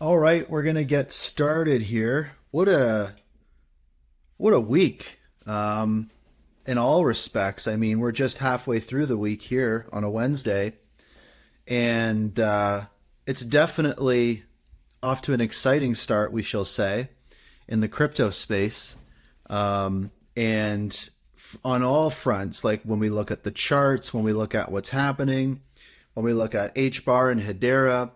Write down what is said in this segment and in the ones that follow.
All right, we're gonna get started here. What a week. In all respects. I mean, we're just halfway through the week here on a Wednesday, and it's definitely off to an exciting start, we shall say, in the crypto space. On all fronts, like when we look at the charts, when we look at what's happening, when we look at HBAR and Hedera,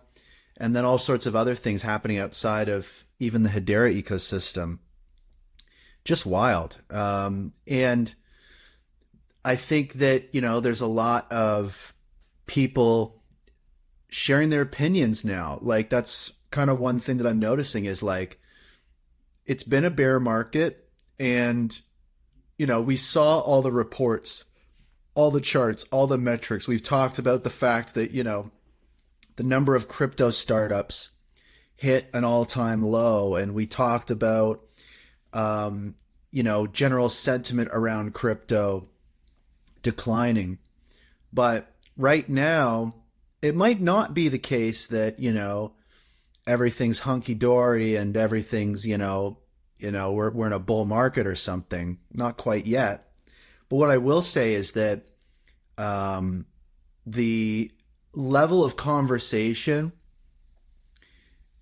and then all sorts of other things happening outside of even the Hedera ecosystem. Just wild. And I think that, there's a lot of people sharing their opinions now. Like, that's kind of one thing that I'm noticing is like, it's been a bear market, and, we saw all the reports, all the charts, all the metrics. We've talked about the fact that, the number of crypto startups hit an all-time low, and we talked about general sentiment around crypto declining. But right now, it might not be the case that everything's hunky-dory and everything's we're in a bull market or something. Not quite yet. But what I will say is that the level of conversation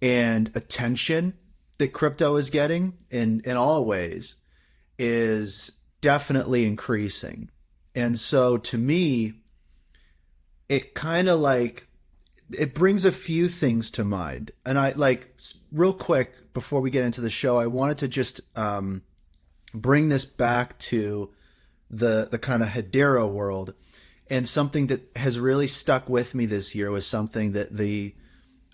and attention that crypto is getting in all ways is definitely increasing. And so to me, it kind of like, it brings a few things to mind. And I like, real quick, before we get into the show, I wanted to just bring this back to the kind of Hedera world. And something that has really stuck with me this year was something that the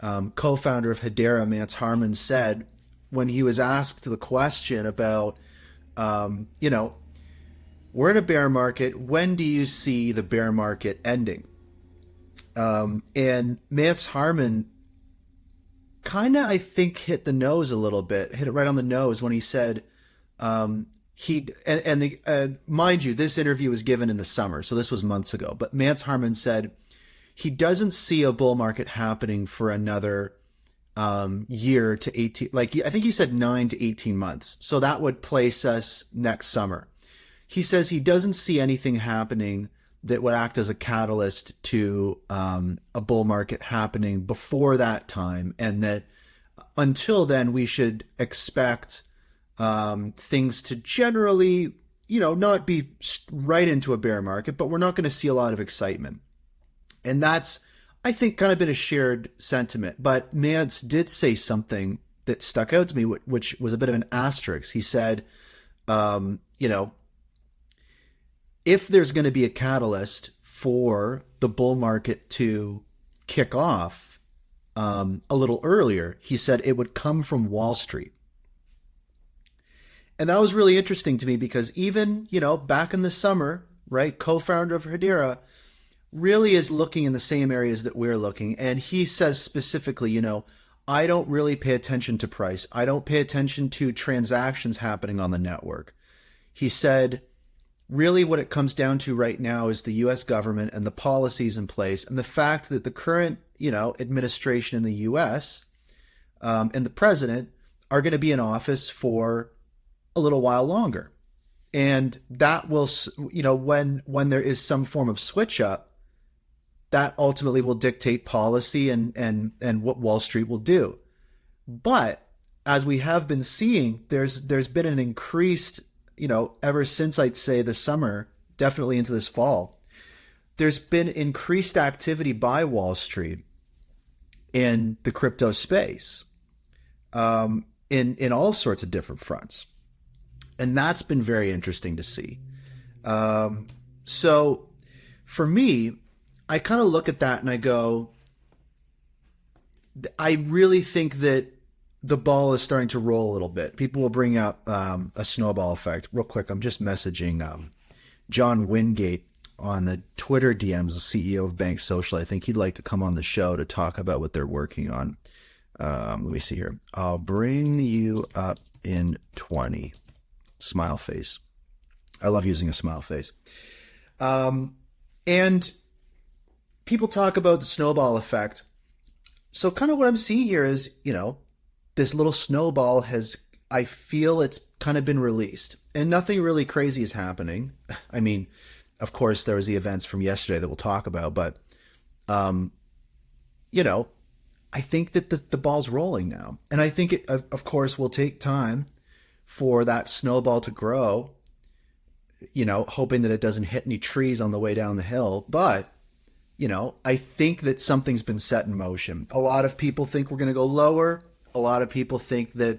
co-founder of Hedera, Mance Harmon, said when he was asked the question about, we're in a bear market. When do you see the bear market ending? And Mance Harmon kind of, I think, hit the nose a little bit, hit it right on the nose when he said, mind you, this interview was given in the summer, so this was months ago. But Mance Harmon said he doesn't see a bull market happening for another year to 18. Like, I think he said 9 to 18 months. So that would place us next summer. He says he doesn't see anything happening that would act as a catalyst to a bull market happening before that time, and that until then we should expect things to generally, not be right into a bear market, but we're not going to see a lot of excitement. And that's, I think, kind of been a shared sentiment. But Mance did say something that stuck out to me, which was a bit of an asterisk. He said, if there's going to be a catalyst for the bull market to kick off a little earlier, he said it would come from Wall Street. And that was really interesting to me because even, back in the summer, right, co-founder of Hedera really is looking in the same areas that we're looking. And he says specifically, I don't really pay attention to price. I don't pay attention to transactions happening on the network. He said, really what it comes down to right now is the U.S. government and the policies in place, and the fact that the current, administration in the U.S. And the president are going to be in office for a little while longer. And that will, when there is some form of switch up, that ultimately will dictate policy and what Wall Street will do. But as we have been seeing, there's been an increased, ever since I'd say the summer, definitely into this fall, there's been increased activity by Wall Street in the crypto space, in all sorts of different fronts. And that's been very interesting to see. So for me, I kind of look at that and I go, I really think that the ball is starting to roll a little bit. People will bring up a snowball effect. Real quick, I'm just messaging John Wingate on the Twitter DMs, the CEO of BankSocial. I think he'd like to come on the show to talk about what they're working on. Let me see here. I'll bring you up in 20. Smile face. I love using a smile face. And people talk about the snowball effect. So kind of what I'm seeing here is, this little snowball I feel it's kind of been released and nothing really crazy is happening. I mean, of course, there was the events from yesterday that we'll talk about, but, um, you know, I think that the ball's rolling now. And I think it, of course, will take time for that snowball to grow, hoping that it doesn't hit any trees on the way down the hill. But, I think that something's been set in motion. A lot of people think we're going to go lower. A lot of people think that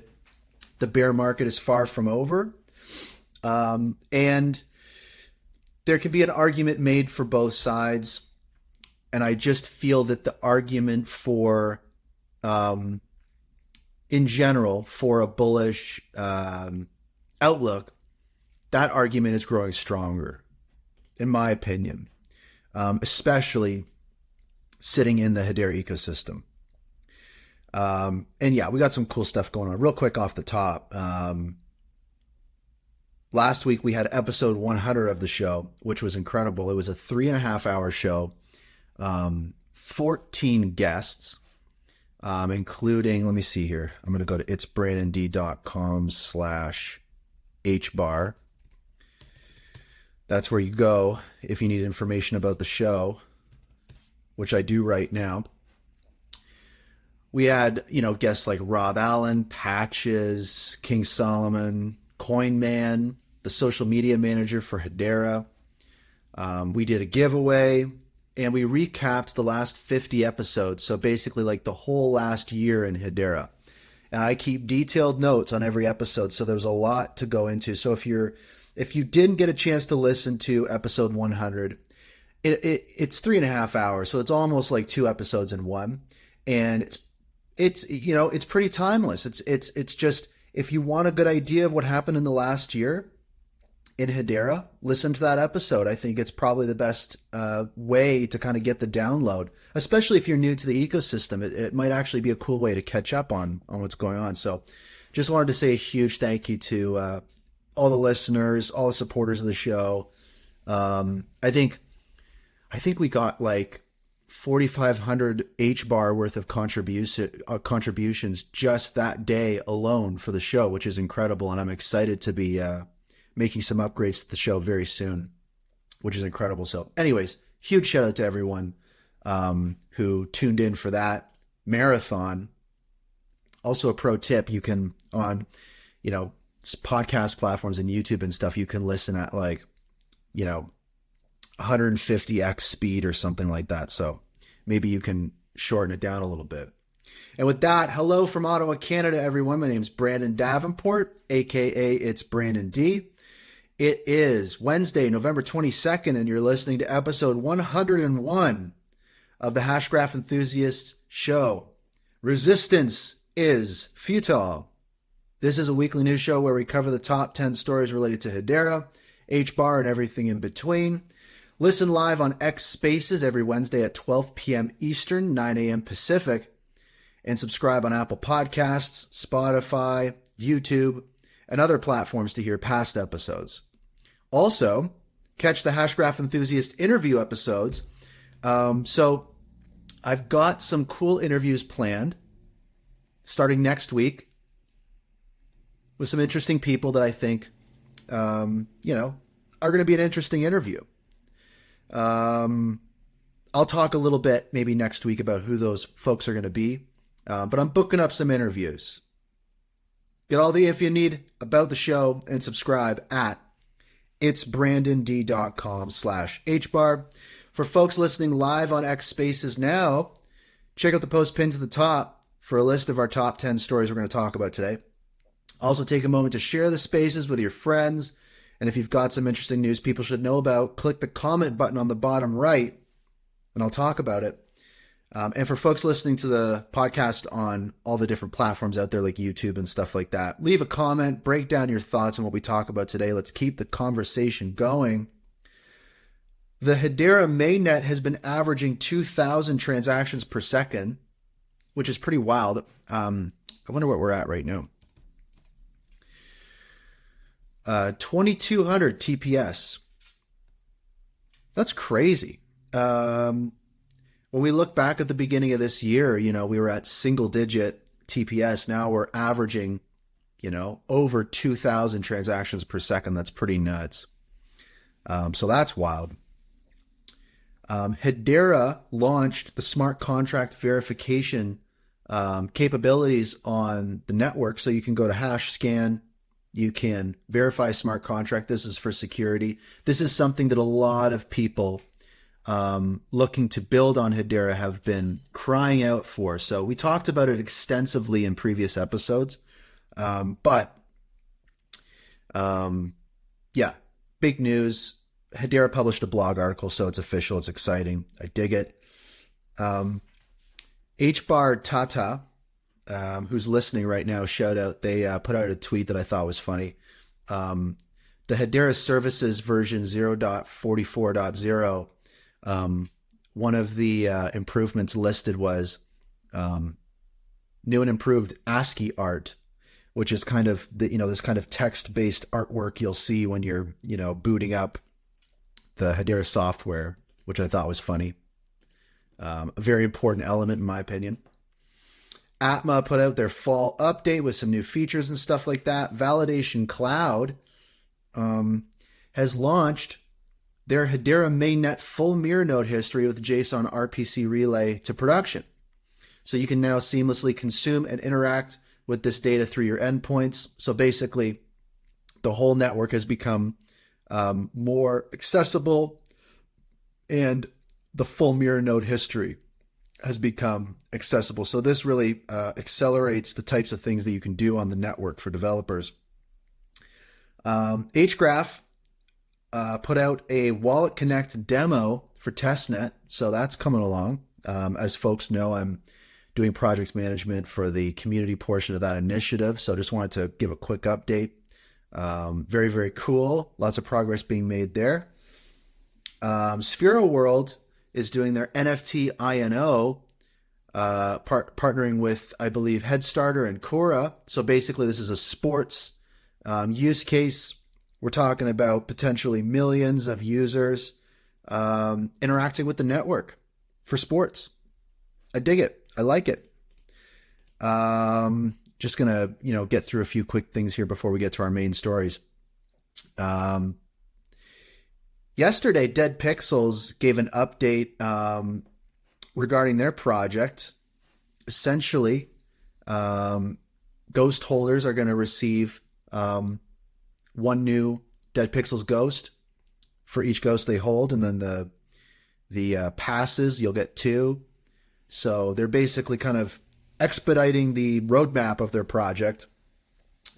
the bear market is far from over. And there can be an argument made for both sides. And I just feel that the argument for, in general, for a bullish outlook, that argument is growing stronger, in my opinion, especially sitting in the Hedera ecosystem. And yeah, we got some cool stuff going on. Real quick off the top. Last week we had episode 100 of the show, which was incredible. It was a 3.5-hour show. 14 guests, including, let me see here. I'm going to go to itsbrandond.com/HBAR. That's where you go if you need information about the show, which I do right now. We had, guests like Rob Allen, Patches, King Solomon, Coinman, the social media manager for Hedera. We did a giveaway. And we recapped the last 50 episodes. So basically like the whole last year in Hedera. And I keep detailed notes on every episode. So there's a lot to go into. So if you didn't get a chance to listen to episode 100, it's 3.5 hours. So it's almost like 2 episodes in one. And it's pretty timeless. It's just, if you want a good idea of what happened in the last year in Hedera, listen to that episode. I think it's probably the best way to kind of get the download, especially if you're new to the ecosystem. It might actually be a cool way to catch up on what's going on. So just wanted to say a huge thank you to all the listeners, all the supporters of the show. I think we got like 4,500 HBAR worth of contributions just that day alone for the show, which is incredible. And I'm excited to be making some upgrades to the show very soon, which is incredible. So anyways, huge shout out to everyone who tuned in for that marathon. Also a pro tip, you can on, podcast platforms and YouTube and stuff, you can listen at 150x speed or something like that. So maybe you can shorten it down a little bit. And with that, hello from Ottawa, Canada, everyone. My name is Brandon Davenport, aka It's Brandon D. It is Wednesday, November 22nd, and you're listening to episode 101 of the Hashgraph Enthusiasts Show. Resistance is futile. This is a weekly news show where we cover the top 10 stories related to Hedera, HBAR, and everything in between. Listen live on X Spaces every Wednesday at 12 p.m. Eastern, 9 a.m. Pacific, and subscribe on Apple Podcasts, Spotify, YouTube, and other platforms to hear past episodes. Also, catch the Hashgraph Enthusiast interview episodes. So I've got some cool interviews planned starting next week with some interesting people that I think, are going to be an interesting interview. I'll talk a little bit maybe next week about who those folks are going to be. But I'm booking up some interviews. Get all the info you need about the show and subscribe at itsbrandond.com/HBAR. For folks listening live on X Spaces now, check out the post pinned to the top for a list of our top 10 stories we're going to talk about today. Also take a moment to share the spaces with your friends. And if you've got some interesting news people should know about, click the comment button on the bottom right and I'll talk about it. And for folks listening to the podcast on all the different platforms out there like YouTube and stuff like that, leave a comment, break down your thoughts on what we talk about today. Let's keep the conversation going. The Hedera mainnet has been averaging 2,000 transactions per second, which is pretty wild. I wonder what we're at right now. 2,200 TPS. That's crazy. when we look back at the beginning of this year, we were at single digit TPS. Now we're averaging, over 2,000 transactions per second. That's pretty nuts. So that's wild. Hedera launched the smart contract verification capabilities on the network. So you can go to HashScan, you can verify smart contract. This is for security. This is something that a lot of people looking to build on Hedera have been crying out for. So we talked about it extensively in previous episodes. But big news. Hedera published a blog article, so it's official. It's exciting. I dig it. HBAR Tata, who's listening right now, shout out. They put out a tweet that I thought was funny. The Hedera services version 0.44.0, one of the improvements listed was new and improved ASCII art, which is kind of this kind of text-based artwork you'll see when you're booting up the Hedera software, which I thought was funny. A very important element in my opinion. Atma put out their fall update with some new features and stuff like that. Validation Cloud has launched their Hedera mainnet full mirror node history with JSON RPC relay to production. So you can now seamlessly consume and interact with this data through your endpoints. So basically, the whole network has become more accessible, and the full mirror node history has become accessible. So this really accelerates the types of things that you can do on the network for developers. Hgraph put out a Wallet Connect demo for testnet, so that's coming along. As folks know, I'm doing project management for the community portion of that initiative, so just wanted to give a quick update. Very, very cool. Lots of progress being made there. Sphero World is doing their NFT INO, partnering with, I believe, Headstarter and Cora. So basically, this is a sports use case. We're talking about potentially millions of users interacting with the network for sports. I dig it. I like it. Just gonna, get through a few quick things here before we get to our main stories. Yesterday, Dead Pixels gave an update regarding their project. Essentially, ghost holders are going to receive one new Dead Pixels ghost for each ghost they hold, and then the passes, you'll get 2. So they're basically kind of expediting the roadmap of their project.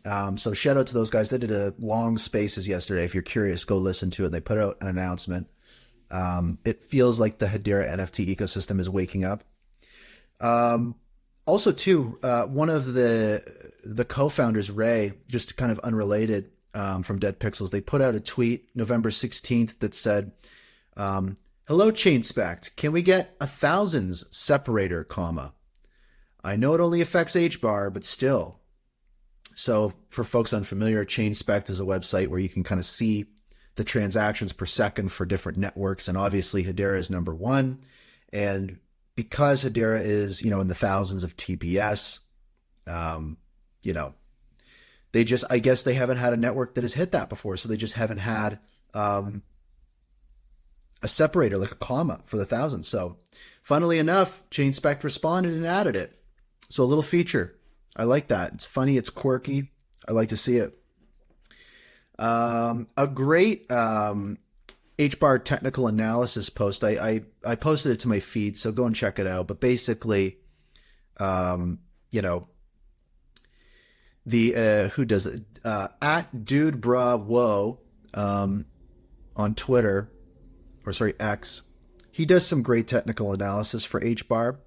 So shout out to those guys. They did a long spaces yesterday. If you're curious, go listen to it. They put out an announcement. It feels like the Hedera NFT ecosystem is waking up. Also, too, one of the co-founders, Ray, just kind of unrelated from Dead Pixels, they put out a tweet November 16th that said, "Hello, ChainSpect. Can we get a thousands separator, comma? I know it only affects HBAR, but still." So for folks unfamiliar, ChainSpect is a website where you can kind of see the transactions per second for different networks. And obviously Hedera is number one. And because Hedera is, in the thousands of TPS, they just, I guess they haven't had a network that has hit that before. So they just haven't had a separator, like a comma for the thousands. So funnily enough, ChainSpect responded and added it. So a little feature. I like that. It's funny. It's quirky. I like to see it. A great HBAR technical analysis post. I posted it to my feed, so go and check it out. But basically, who does it? At Dude Bruh Whoa on Twitter, X. He does some great technical analysis for HBAR.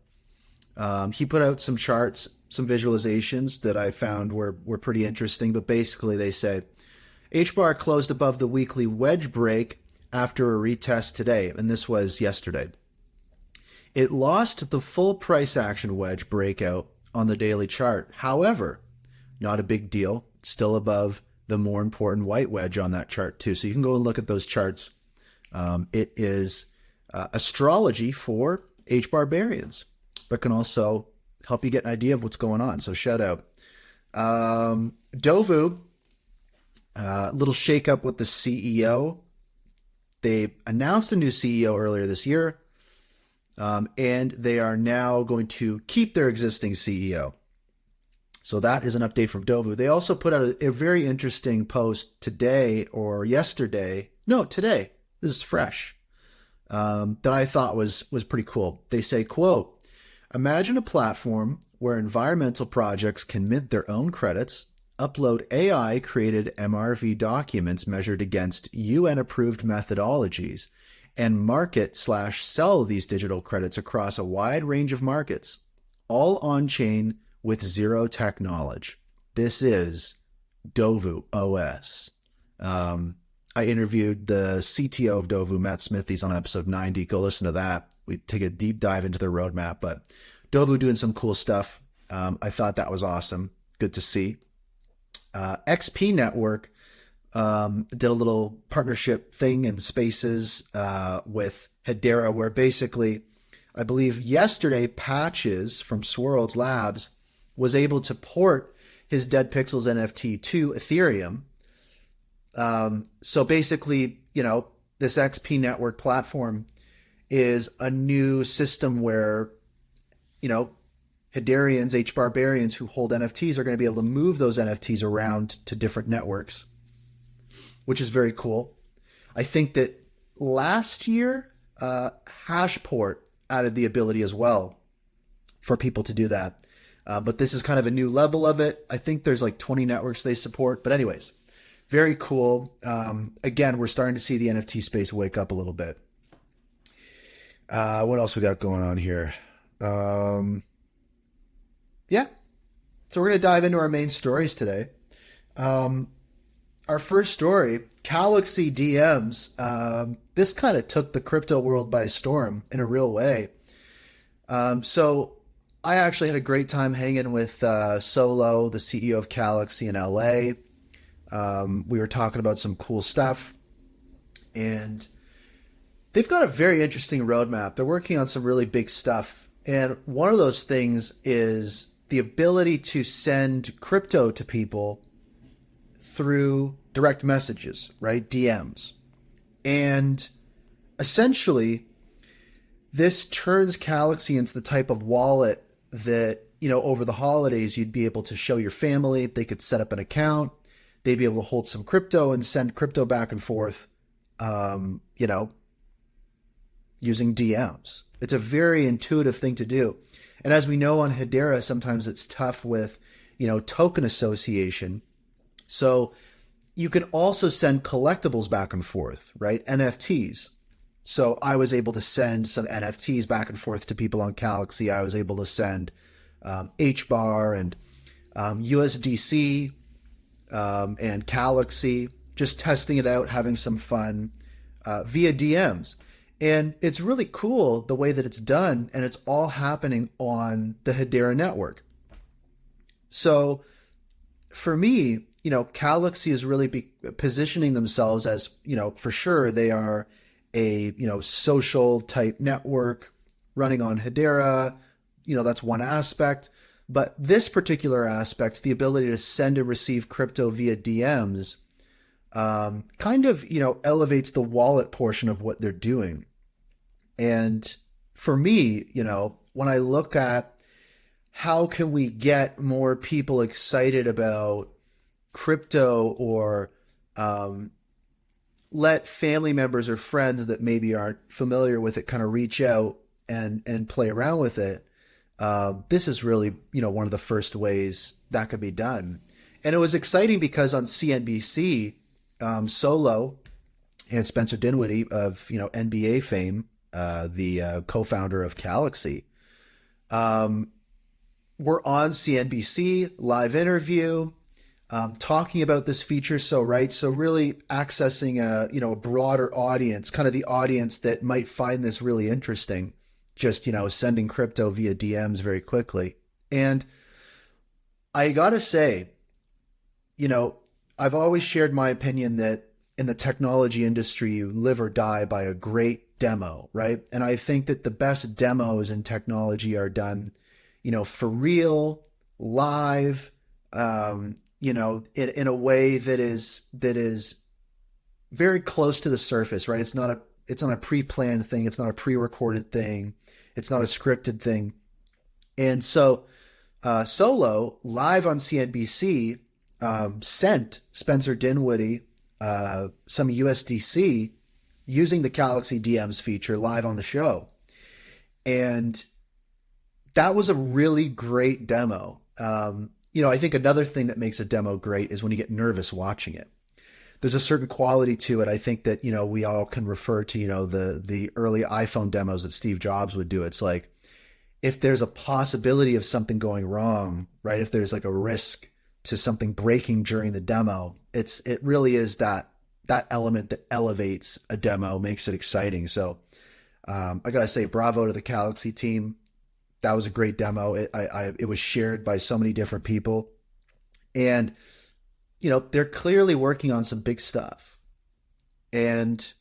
He put out some charts, some visualizations that I found were pretty interesting, but basically they say HBAR closed above the weekly wedge break after a retest today, and this was yesterday. It lost the full price action wedge breakout on the daily chart. However, not a big deal, still above the more important white wedge on that chart too. So you can go and look at those charts. It is astrology for HBARbarians, but can also help you get an idea of what's going on. So shout out. Dovu, little shakeup with the CEO. They announced a new CEO earlier this year, and they are now going to keep their existing CEO. So that is an update from Dovu. They also put out a very interesting post today or yesterday. No, today. This is fresh. That I thought was pretty cool. They say, quote, imagine a platform where environmental projects can mint their own credits, upload AI-created MRV documents measured against UN-approved methodologies, and market/sell these digital credits across a wide range of markets, all on-chain with zero tech knowledge. This is Dovu OS. I interviewed the CTO of Dovu, Matt Smithies, on episode 90. Go listen to that. We take a deep dive into their roadmap, but Dovu doing some cool stuff. I thought that was awesome. Good to see. XP Network did a little partnership thing in Spaces with Hedera, where basically, I believe yesterday, Patches from Swirlds Labs was able to port his Dead Pixels NFT to Ethereum. So basically, this XP Network platform is a new system where, Hederians, HBARbarians who hold NFTs are going to be able to move those NFTs around to different networks, which is very cool. I think that last year, Hashport added the ability as well for people to do that. But this is kind of a new level of it. I think there's like 20 networks they support. But anyways, very cool. Again, we're starting to see the NFT space wake up a little bit. What else we got going on here? Yeah. So we're going to dive into our main stories today. Our first story, Calaxy DMs. This kind of took the crypto world by storm in a real way. So I actually had a great time hanging with Solo, the CEO of Calaxy in LA. We were talking about some cool stuff, and they've got a very interesting roadmap. They're working on some really big stuff. And one of those things is the ability to send crypto to people through direct messages, right? DMs. And essentially, this turns Calaxy into the type of wallet that, over the holidays, you'd be able to show your family. They could set up an account. They'd be able to hold some crypto and send crypto back and forth, using DMs. It's a very intuitive thing to do. And as we know on Hedera, sometimes it's tough with, token association. So you can also send collectibles back and forth, right? NFTs. So I was able to send some NFTs back and forth to people on Calaxy. I was able to send HBAR and USDC and Calaxy, just testing it out, having some fun via DMs. And it's really cool the way that it's done, and it's all happening on the Hedera network. So for me, Calaxy is really positioning themselves as, for sure they are a, social type network running on Hedera. That's one aspect. But this particular aspect, the ability to send and receive crypto via DMs, kind of, elevates the wallet portion of what they're doing. And for me, when I look at how can we get more people excited about crypto, or let family members or friends that maybe aren't familiar with it kind of reach out and play around with it, this is really, one of the first ways that could be done. And it was exciting because on CNBC, Solo and Spencer Dinwiddie of, NBA fame, the co-founder of Calaxy, were on CNBC, live interview, talking about this feature. So really accessing a broader audience, kind of the audience that might find this really interesting, just, sending crypto via DMs very quickly. And I gotta say, I've always shared my opinion that in the technology industry, you live or die by a great great demo, right? And I think that the best demos in technology are done, for real, live, in a way that is very close to the surface, right? It's not a pre-planned thing. It's not a pre-recorded thing. It's not a scripted thing. And so Solo, live on CNBC, sent Spencer Dinwiddie some USDC using the Calaxy DMs feature live on the show. And that was a really great demo. I think another thing that makes a demo great is when you get nervous watching it. There's a certain quality to it. I think that, we all can refer to, the early iPhone demos that Steve Jobs would do. It's like, if there's a possibility of something going wrong, right? If there's like a risk to something breaking during the demo, it really is that element that elevates a demo, makes it exciting. So I gotta say, bravo to the Calaxy team. That was a great demo. It was shared by so many different people, and they're clearly working on some big stuff. And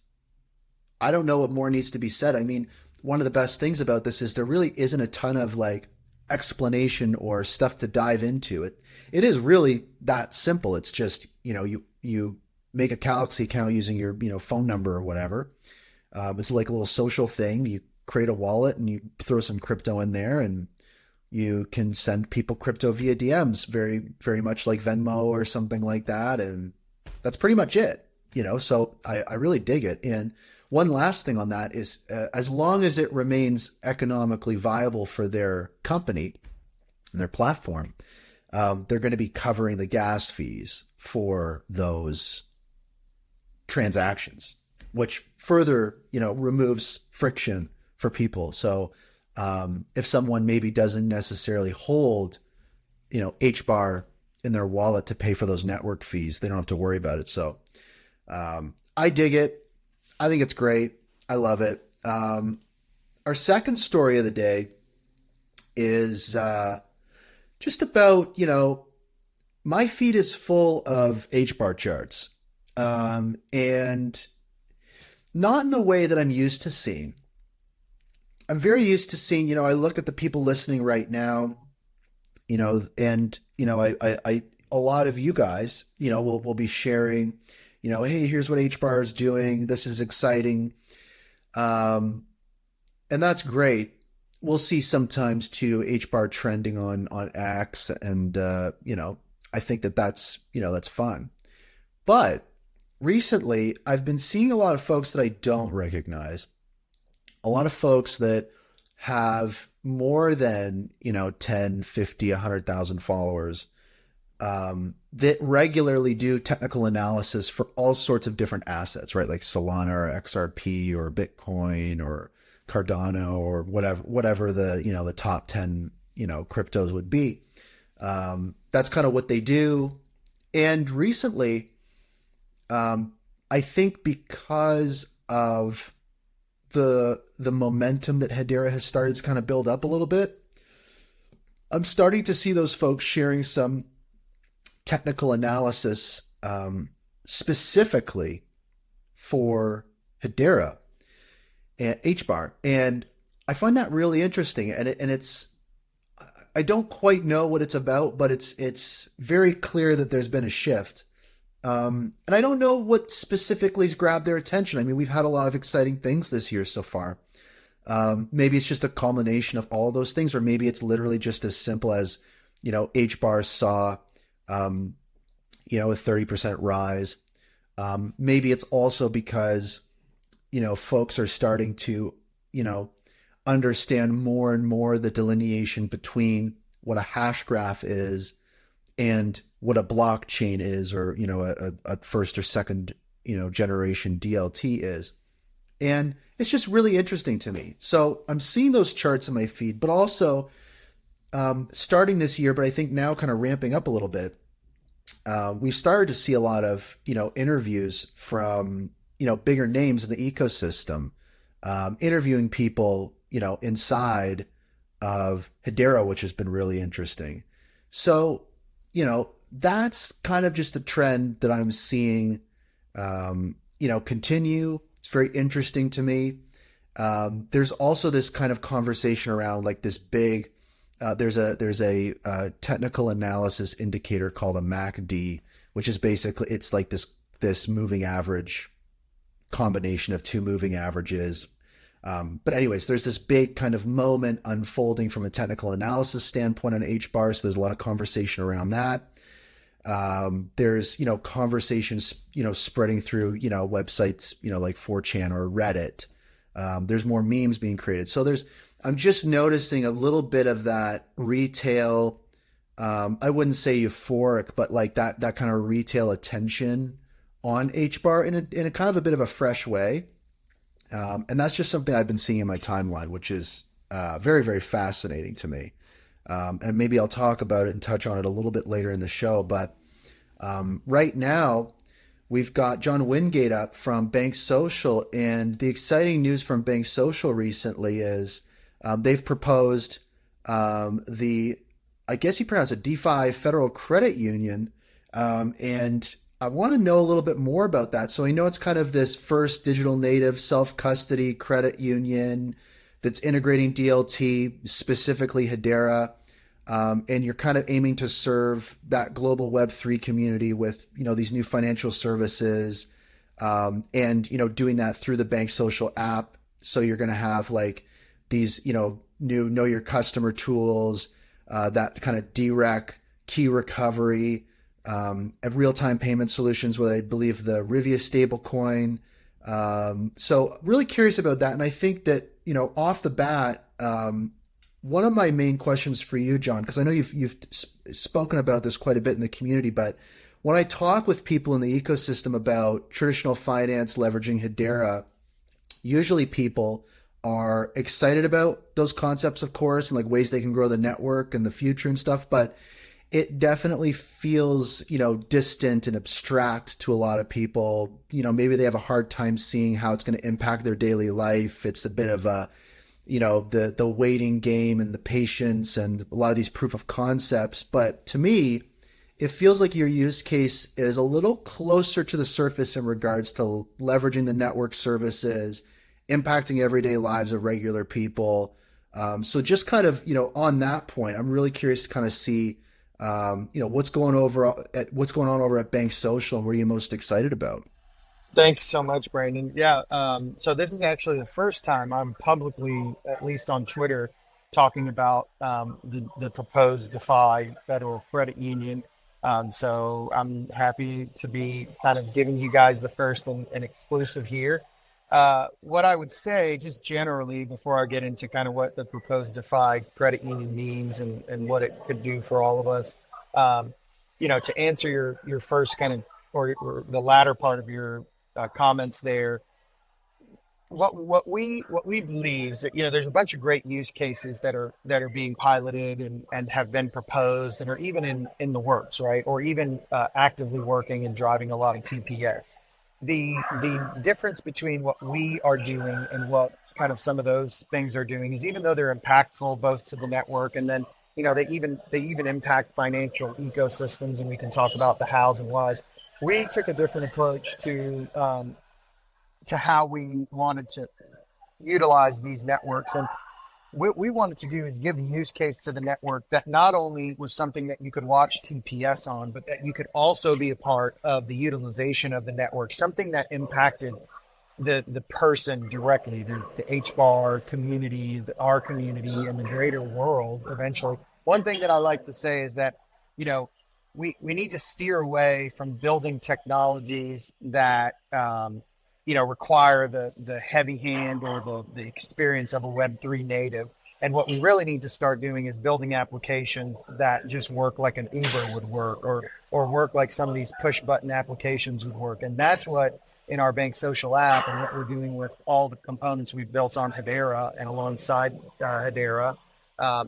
I don't know what more needs to be said. I mean, one of the best things about this is there really isn't a ton of like explanation or stuff to dive into. It is really that simple. It's just, you make a Calaxy account using your, phone number or whatever. It's like a little social thing. You create a wallet and you throw some crypto in there, and you can send people crypto via DMs, very, very much like Venmo or something like that. And that's pretty much it, so I really dig it. And one last thing on that is, as long as it remains economically viable for their company and their platform, they're going to be covering the gas fees for those transactions, which further, removes friction for people. So if someone maybe doesn't necessarily hold, HBAR in their wallet to pay for those network fees, they don't have to worry about it. So I dig it. I think it's great. I love it. Our second story of the day is just about, my feed is full of HBAR charts, and not in the way that I'm used to seeing. I'm very used to seeing, I look at the people listening right now, and, I a lot of you guys, will be sharing, hey, here's what HBAR is doing. This is exciting. And that's great. We'll see sometimes too, HBAR trending on X, and, I think that's fun. But recently I've been seeing a lot of folks that I don't recognize. A lot of folks that have more than, 10, 50, 100,000 followers, that regularly do technical analysis for all sorts of different assets, right? Like Solana or XRP or Bitcoin or Cardano or whatever the, the top 10, cryptos would be. That's kind of what they do. And recently, I think because of the momentum that Hedera has started to kind of build up a little bit, I'm starting to see those folks sharing some technical analysis, specifically for Hedera and HBAR. And I find that really interesting. And it's, I don't quite know what it's about, but it's very clear that there's been a shift. And I don't know what specifically has grabbed their attention. I mean, we've had a lot of exciting things this year so far. Maybe it's just a culmination of all of those things, or maybe it's literally just as simple as, HBAR saw, a 30% rise. Maybe it's also because, folks are starting to, understand more and more the delineation between what a hash graph is and what a blockchain is, or, a first or second, generation DLT is. And it's just really interesting to me. So I'm seeing those charts in my feed, but also starting this year, but I think now kind of ramping up a little bit. We've started to see a lot of, interviews from, bigger names in the ecosystem, interviewing people, inside of Hedera, which has been really interesting. So, that's kind of just a trend that I'm seeing, continue. It's very interesting to me. There's also this kind of conversation around like this big. There's a technical analysis indicator called a MACD, which is basically it's like this moving average combination of two moving averages. But anyways, there's this big kind of moment unfolding from a technical analysis standpoint on HBAR. So there's a lot of conversation around that. There's, conversations, spreading through, websites, like 4chan or Reddit. There's more memes being created. So I'm just noticing a little bit of that retail, I wouldn't say euphoric, but like that kind of retail attention on HBAR in a kind of a bit of a fresh way. And that's just something I've been seeing in my timeline, which is very, very fascinating to me. And maybe I'll talk about it and touch on it a little bit later in the show. But right now, we've got John Wingate up from BankSocial. And the exciting news from BankSocial recently is they've proposed I guess you pronounce it, DeFi Federal Credit Union. And I want to know a little bit more about that. So I know it's kind of this first digital native self-custody credit union that's integrating DLT, specifically Hedera. And you're kind of aiming to serve that global Web3 community with, these new financial services, and, doing that through the BankSocial app. So you're going to have like these, new know your customer tools, that kind of direct key recovery, of real-time payment solutions with, I believe, the Rivia stablecoin. So really curious about that. And I think that, off the bat, one of my main questions for you, John, because I know you've spoken about this quite a bit in the community, but when I talk with people in the ecosystem about traditional finance leveraging Hedera, usually people are excited about those concepts, of course, and like ways they can grow the network and the future and stuff, but it definitely feels, distant and abstract to a lot of people. Maybe they have a hard time seeing how it's going to impact their daily life. It's a bit of a, the waiting game and the patience and a lot of these proof of concepts. But to me, it feels like your use case is a little closer to the surface in regards to leveraging the network services, impacting everyday lives of regular people. So just kind of, on that point, I'm really curious to kind of see, what's going on over at BankSocial and what are you most excited about? Thanks so much, Brandon. Yeah, so this is actually the first time I'm publicly, at least on Twitter, talking about the proposed DeFi Federal Credit Union. So I'm happy to be kind of giving you guys the first and exclusive here. What I would say, just generally, before I get into kind of what the proposed DeFi credit union means and what it could do for all of us, to answer your first kind of or the latter part of your comments there, what we believe is that there's a bunch of great use cases that are being piloted and have been proposed and are even in the works, right, or even actively working and driving a lot of TPS. The difference between what we are doing and what kind of some of those things are doing is, even though they're impactful both to the network and then they even impact financial ecosystems, and we can talk about the hows and whys. We took a different approach to how we wanted to utilize these networks, and what we wanted to do is give a use case to the network that not only was something that you could watch TPS on, but that you could also be a part of the utilization of the network, something that impacted the person directly, the HBAR community, our community, and the greater world eventually. One thing that I like to say is that, we need to steer away from building technologies that, require the heavy hand or the experience of a Web3 native. And what we really need to start doing is building applications that just work like an Uber would work, or work like some of these push button applications would work. And that's what in our BankSocial app and what we're doing with all the components we've built on Hedera and alongside Hedera.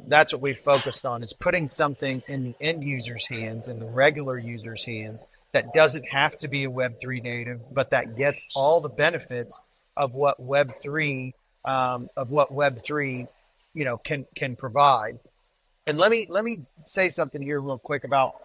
That's what we've focused on, is putting something in the end user's hands, in the regular user's hands, that doesn't have to be a Web3 native, but that gets all the benefits of what Web3 can provide. And let me say something here real quick about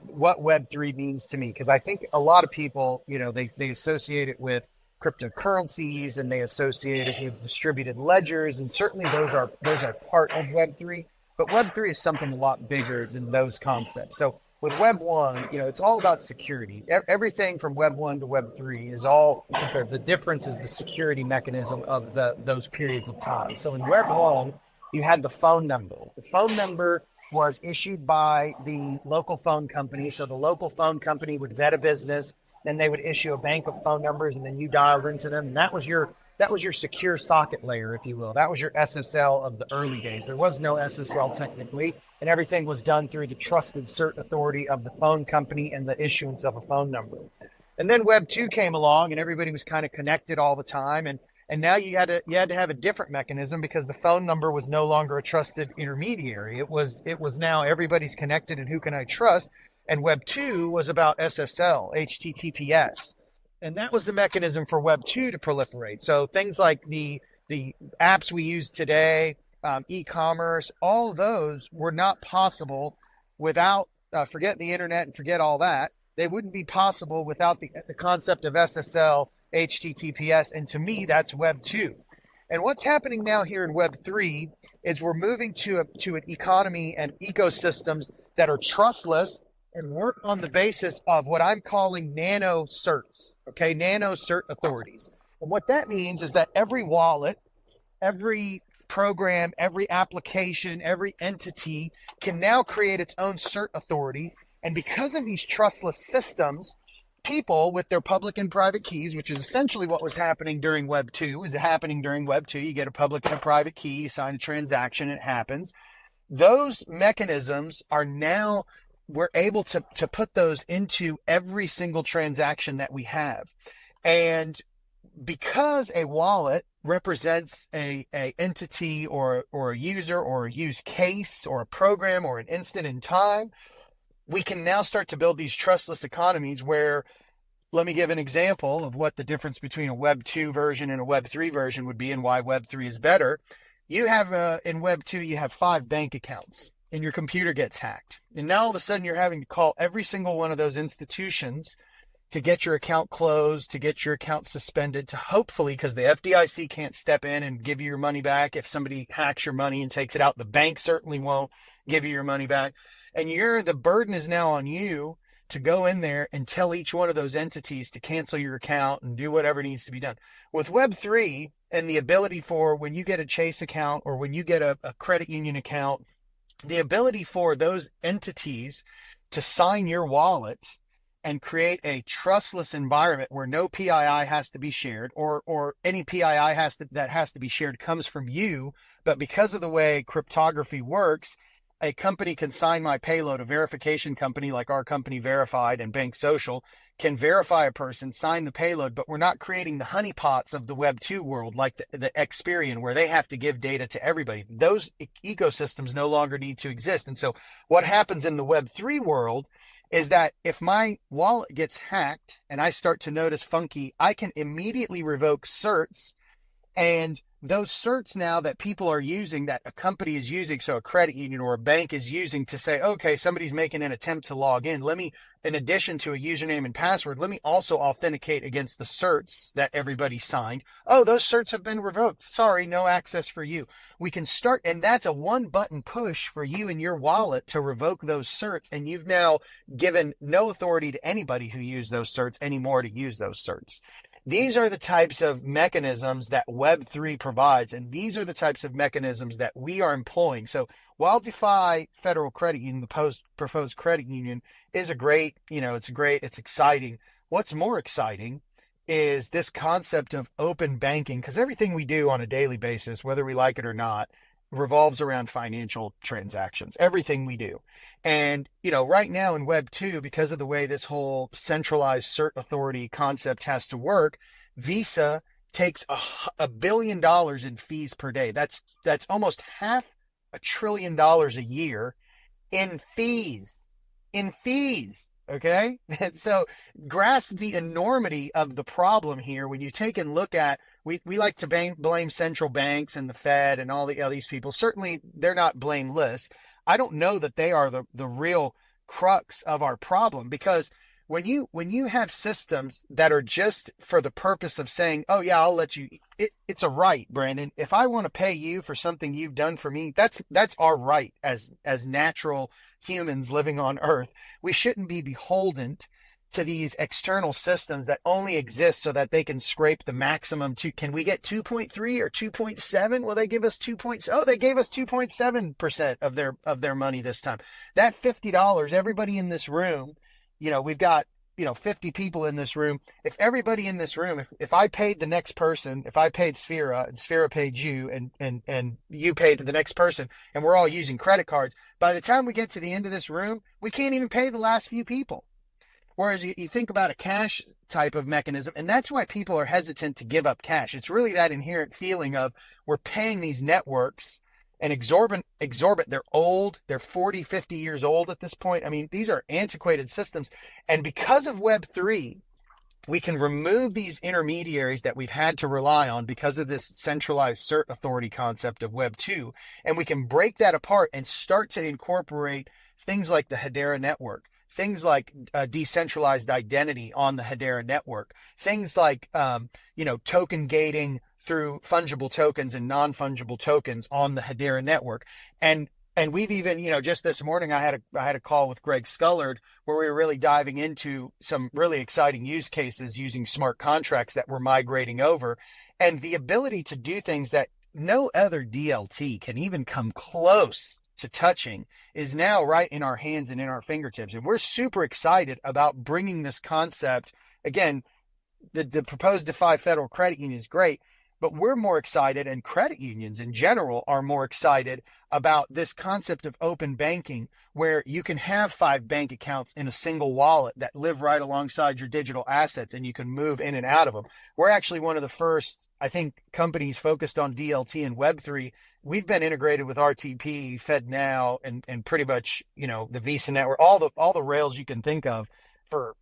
what Web3 means to me, because I think a lot of people, they associate it with cryptocurrencies, and they associate it with distributed ledgers, and certainly those are part of Web3. But Web3 is something a lot bigger than those concepts. So with Web 1, it's all about security. Everything from Web 1 to Web 3 is all, the difference is the security mechanism of those periods of time. So in Web 1, you had the phone number. The phone number was issued by the local phone company. So the local phone company would vet a business, then they would issue a bank of phone numbers, and then you dialed into them. And that was your secure socket layer, if you will. That was your SSL of the early days. There was no SSL technically, and everything was done through the trusted cert authority of the phone company and the issuance of a phone number. And then Web 2 came along, and everybody was kind of connected all the time. And now you had to have a different mechanism, because the phone number was no longer a trusted intermediary. It was now everybody's connected, and who can I trust? And Web 2 was about SSL, HTTPS. And that was the mechanism for Web 2 to proliferate. So things like the apps we use today, e-commerce, all of those were not possible without, forget the internet and forget all that. They wouldn't be possible without the concept of SSL, HTTPS. And to me, that's Web 2. And what's happening now here in Web 3 is we're moving to an economy and ecosystems that are trustless and work on the basis of what I'm calling nano certs, okay? Nano cert authorities. And what that means is that every wallet, every program, every application, every entity can now create its own cert authority. And because of these trustless systems, people with their public and private keys, which is essentially what was happening during Web 2, you get a public and a private key, you sign a transaction, it happens. Those mechanisms are now, we're able to put those into every single transaction that we have. And because a wallet represents a entity or a user or a use case or a program or an instant in time, we can now start to build these trustless economies where, let me give an example of what the difference between a Web 2 version and a Web 3 version would be and why Web 3 is better. You have, in Web 2, you have 5 bank accounts, and your computer gets hacked. And now all of a sudden you're having to call every single one of those institutions to get your account closed, to get your account suspended, to hopefully, because the FDIC can't step in and give you your money back. If somebody hacks your money and takes it out, the bank certainly won't give you your money back. And the burden is now on you to go in there and tell each one of those entities to cancel your account and do whatever needs to be done. With Web 3 and the ability for when you get a Chase account or when you get a credit union account, the ability for those entities to sign your wallet and create a trustless environment where no PII has to be shared, or any PII that has to be shared comes from you. But because of the way cryptography works, a company can sign my payload, a verification company like our company Verified and BankSocial can verify a person, sign the payload, but we're not creating the honeypots of the Web 2 world like the Experian, where they have to give data to everybody. Those ecosystems no longer need to exist. And so what happens in the Web 3 world is that if my wallet gets hacked and I start to notice funky, I can immediately revoke certs. And those certs now that people are using, that a company is using, so a credit union or a bank is using to say, okay, somebody's making an attempt to log in. Let me, in addition to a username and password, let me also authenticate against the certs that everybody signed. Oh, those certs have been revoked. Sorry, no access for you. We can start, and that's a one button push for you and your wallet to revoke those certs. And you've now given no authority to anybody who used those certs anymore to use those certs. These are the types of mechanisms that Web3 provides, and these are the types of mechanisms that we are employing. So while DeFi Federal Credit Union, the proposed credit union, is a great, it's exciting. What's more exciting is this concept of open banking, because everything we do on a daily basis, whether we like it or not, revolves around financial transactions, everything we do. And, right now in Web 2, because of the way this whole centralized cert authority concept has to work, Visa takes $1 billion in fees per day. That's almost $500 billion a year in fees, okay? And so grasp the enormity of the problem here when you take and look at, we like to blame central banks and the Fed and all these people. Certainly, they're not blameless. I don't know that they are the real crux of our problem, because when you have systems that are just for the purpose of saying, oh yeah, I'll let you, it's a right, Brandon. If I want to pay you for something you've done for me, that's our right as natural humans living on Earth. We shouldn't be beholden to these external systems that only exist so that they can scrape the maximum to, can we get 2.3 or 2.7? Well, they give us they gave us 2.7% of their money this time. That $50, everybody in this room, we've got, 50 people in this room. If everybody in this room, if I paid the next person, if I paid Sphera and Sphera paid you and you paid the next person, and we're all using credit cards, by the time we get to the end of this room, we can't even pay the last few people. Whereas you think about a cash type of mechanism, and that's why people are hesitant to give up cash. It's really that inherent feeling of, we're paying these networks an exorbitant. They're old. They're 40, 50 years old at this point. I mean, these are antiquated systems. And because of Web3, we can remove these intermediaries that we've had to rely on because of this centralized cert authority concept of Web 2. And we can break that apart and start to incorporate things like the Hedera network, things like decentralized identity on the Hedera network, things like, token gating through fungible tokens and non-fungible tokens on the Hedera network. And we've even, just this morning, I had a call with Greg Scullard where we were really diving into some really exciting use cases using smart contracts that we're migrating over, and the ability to do things that no other DLT can even come close to touching is now right in our hands and in our fingertips. And we're super excited about bringing this concept. Again, the proposed DeFi federal credit union is great, but we're more excited, and credit unions in general are more excited about this concept of open banking, where you can have 5 bank accounts in a single wallet that live right alongside your digital assets, and you can move in and out of them. We're actually one of the first, I think, companies focused on DLT and Web3. We've been integrated with RTP, FedNow, and pretty much, the Visa network, all the rails you can think of for,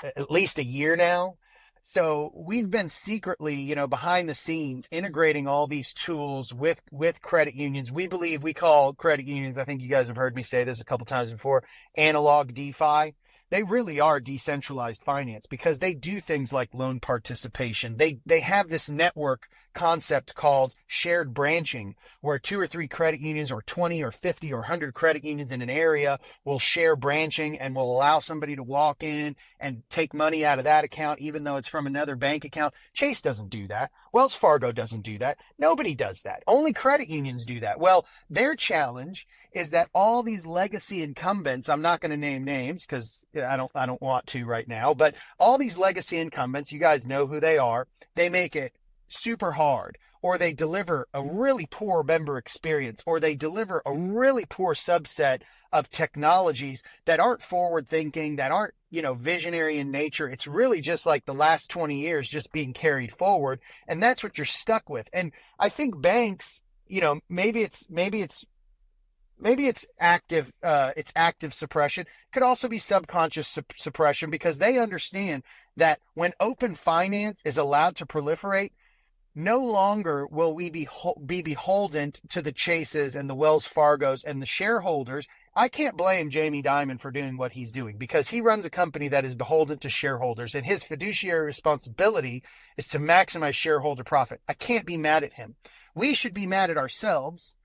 at least a year now. So we've been secretly, behind the scenes, integrating all these tools with credit unions. We call credit unions, I think you guys have heard me say this a couple times before, analog DeFi. They really are decentralized finance because they do things like loan participation. They have this network concept called shared branching, where 2 or 3 credit unions or 20 or 50 or 100 credit unions in an area will share branching and will allow somebody to walk in and take money out of that account, even though it's from another bank account. Chase doesn't do that. Wells Fargo doesn't do that. Nobody does that. Only credit unions do that. Well, their challenge is that all these legacy incumbents, I'm not going to name names because I don't want to right now, but all these legacy incumbents, you guys know who they are. They make it super hard, or they deliver a really poor member experience, or they deliver a really poor subset of technologies that aren't forward thinking, that aren't, visionary in nature. It's really just like the last 20 years just being carried forward. And that's what you're stuck with. And I think banks, maybe it's active suppression. Could also be subconscious suppression, because they understand that when open finance is allowed to proliferate, no longer will we be beholden to the Chases and the Wells Fargos and the shareholders. I can't blame Jamie Dimon for doing what he's doing, because he runs a company that is beholden to shareholders, and his fiduciary responsibility is to maximize shareholder profit. I can't be mad at him. We should be mad at ourselves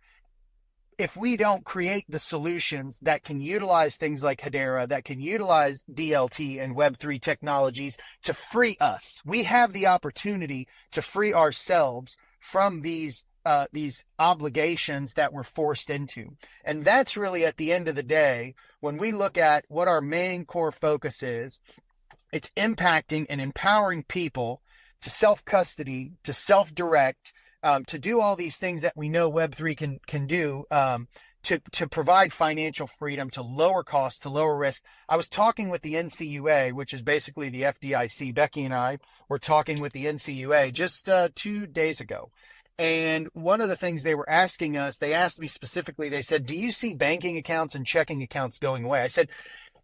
if we don't create the solutions that can utilize things like Hedera, that can utilize DLT and Web3 technologies to free us. We have the opportunity to free ourselves from these obligations that we're forced into. And that's really, at the end of the day, when we look at what our main core focus is, it's impacting and empowering people to self-custody, to self-direct, to do all these things that we know Web3 can do, to provide financial freedom, to lower costs, to lower risk. I was talking with the NCUA, which is basically the FDIC. Becky and I were talking with the NCUA just 2 days ago. And one of the things they were asking us, they asked me specifically, they said, do you see banking accounts and checking accounts going away? I said,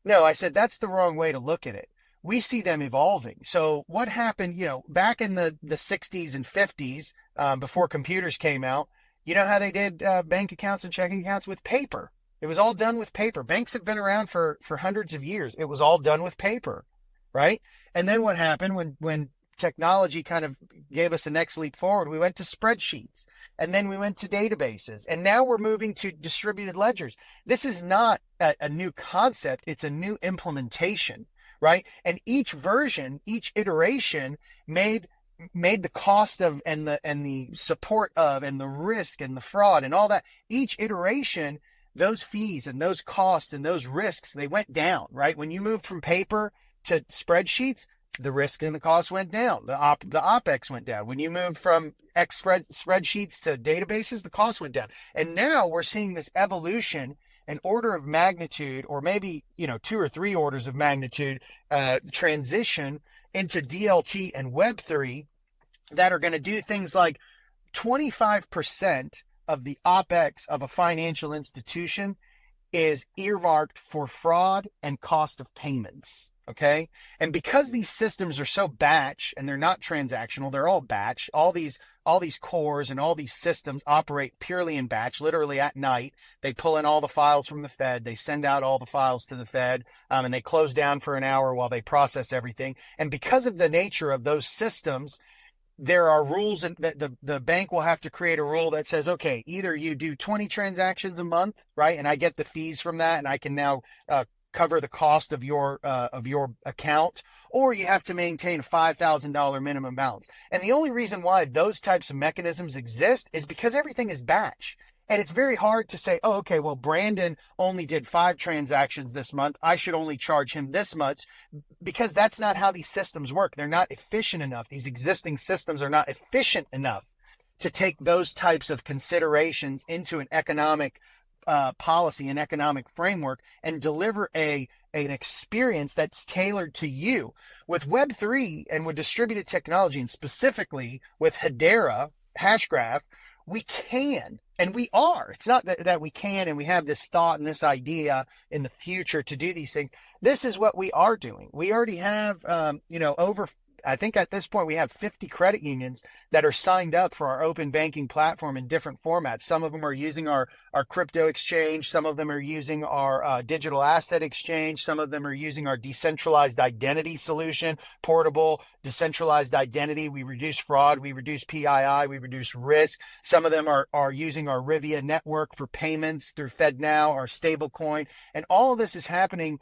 no. I said, that's the wrong way to look at it. We see them evolving. So what happened, back in the 60s and 50s, before computers came out, you know how they did bank accounts and checking accounts? With paper. It was all done with paper. Banks have been around for hundreds of years. It was all done with paper, right? And then what happened when technology kind of gave us the next leap forward? We went to spreadsheets, and then we went to databases, and now we're moving to distributed ledgers. This is not a new concept. It's a new implementation, right? And each version, each iteration made the cost of and the support of and the risk and the fraud and all that, each iteration, those fees and those costs and those risks, they went down, right? When you moved from paper to spreadsheets, the risk and the cost went down. The OPEX went down. When you moved from spreadsheets to databases, the cost went down. And now we're seeing this evolution, an order of magnitude, or maybe, 2 or 3 orders of magnitude, transition into DLT and Web3 that are going to do things like 25% of the OPEX of a financial institution is earmarked for fraud and cost of payments. Okay. And because these systems are so batch and they're not transactional, they're all batch. All these cores and all these systems operate purely in batch, literally at night. They pull in all the files from the Fed. They send out all the files to the Fed, and they close down for an hour while they process everything. And because of the nature of those systems, there are rules, and the bank will have to create a rule that says, okay, either you do 20 transactions a month, right? And I get the fees from that, and I can now cover the cost of your account, or you have to maintain a $5,000 minimum balance. And the only reason why those types of mechanisms exist is because everything is batch. And it's very hard to say, oh, okay, well, Brandon only did 5 transactions this month, I should only charge him this much, because that's not how these systems work. They're not efficient enough. These existing systems are not efficient enough to take those types of considerations into an economic policy and economic framework and deliver an experience that's tailored to you. With Web3 and with distributed technology, and specifically with Hedera, Hashgraph, we can, and we are. It's not that we can and we have this thought and this idea in the future to do these things. This is what we are doing. We already have, I think at this point we have 50 credit unions that are signed up for our open banking platform in different formats. Some of them are using our crypto exchange. Some of them are using our digital asset exchange. Some of them are using our decentralized identity solution, portable, decentralized identity. We reduce fraud. We reduce PII. We reduce risk. Some of them are using our Rivia network for payments through FedNow, our stablecoin. And all of this is happening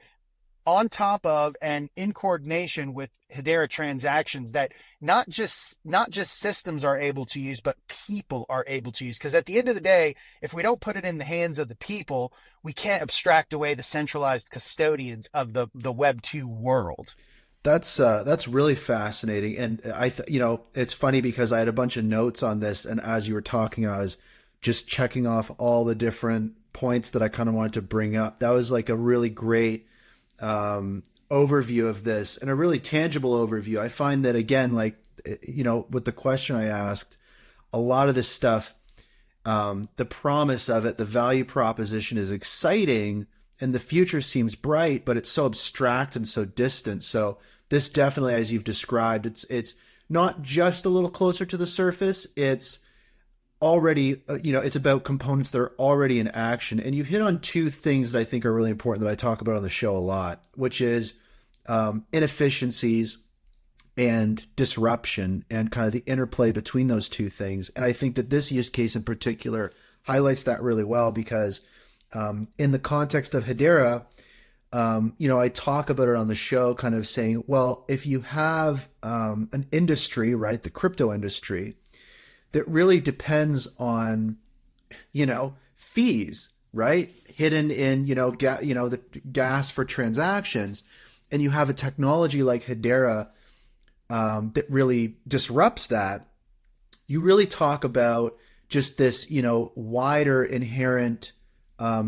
on top of and in coordination with Hedera transactions that not just systems are able to use, but people are able to use. Because at the end of the day, if we don't put it in the hands of the people, we can't abstract away the centralized custodians of the Web 2 world. That's really fascinating. And it's funny because I had a bunch of notes on this, and as you were talking, I was just checking off all the different points that I kind of wanted to bring up. That was like a really great overview of this, and a really tangible overview. I find that, again, with the question I asked, a lot of this stuff, the promise of it, the value proposition is exciting and the future seems bright, but it's so abstract and so distant. So this definitely, as you've described, it's not just a little closer to the surface. It's already, it's about components that are already in action. And you hit on 2 things that I think are really important that I talk about on the show a lot, which is inefficiencies and disruption, and kind of the interplay between those 2 things. And I think that this use case in particular highlights that really well, because in the context of Hedera, I talk about it on the show, kind of saying, well, if you have an industry, right, the crypto industry, that really depends on, fees, right? Hidden in, the gas for transactions. And you have a technology like Hedera that really disrupts that. You really talk about just this, wider inherent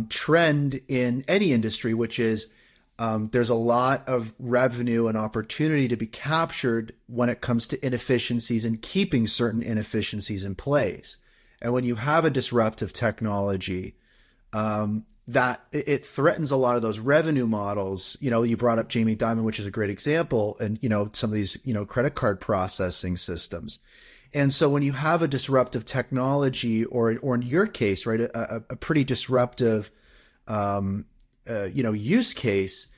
trend in any industry, which is there's a lot of revenue and opportunity to be captured when it comes to inefficiencies and keeping certain inefficiencies in place. And when you have a disruptive technology, that it threatens a lot of those revenue models. You brought up Jamie Dimon, which is a great example, and, some of these, credit card processing systems. And so when you have a disruptive technology, or in your case, right, a pretty disruptive use case,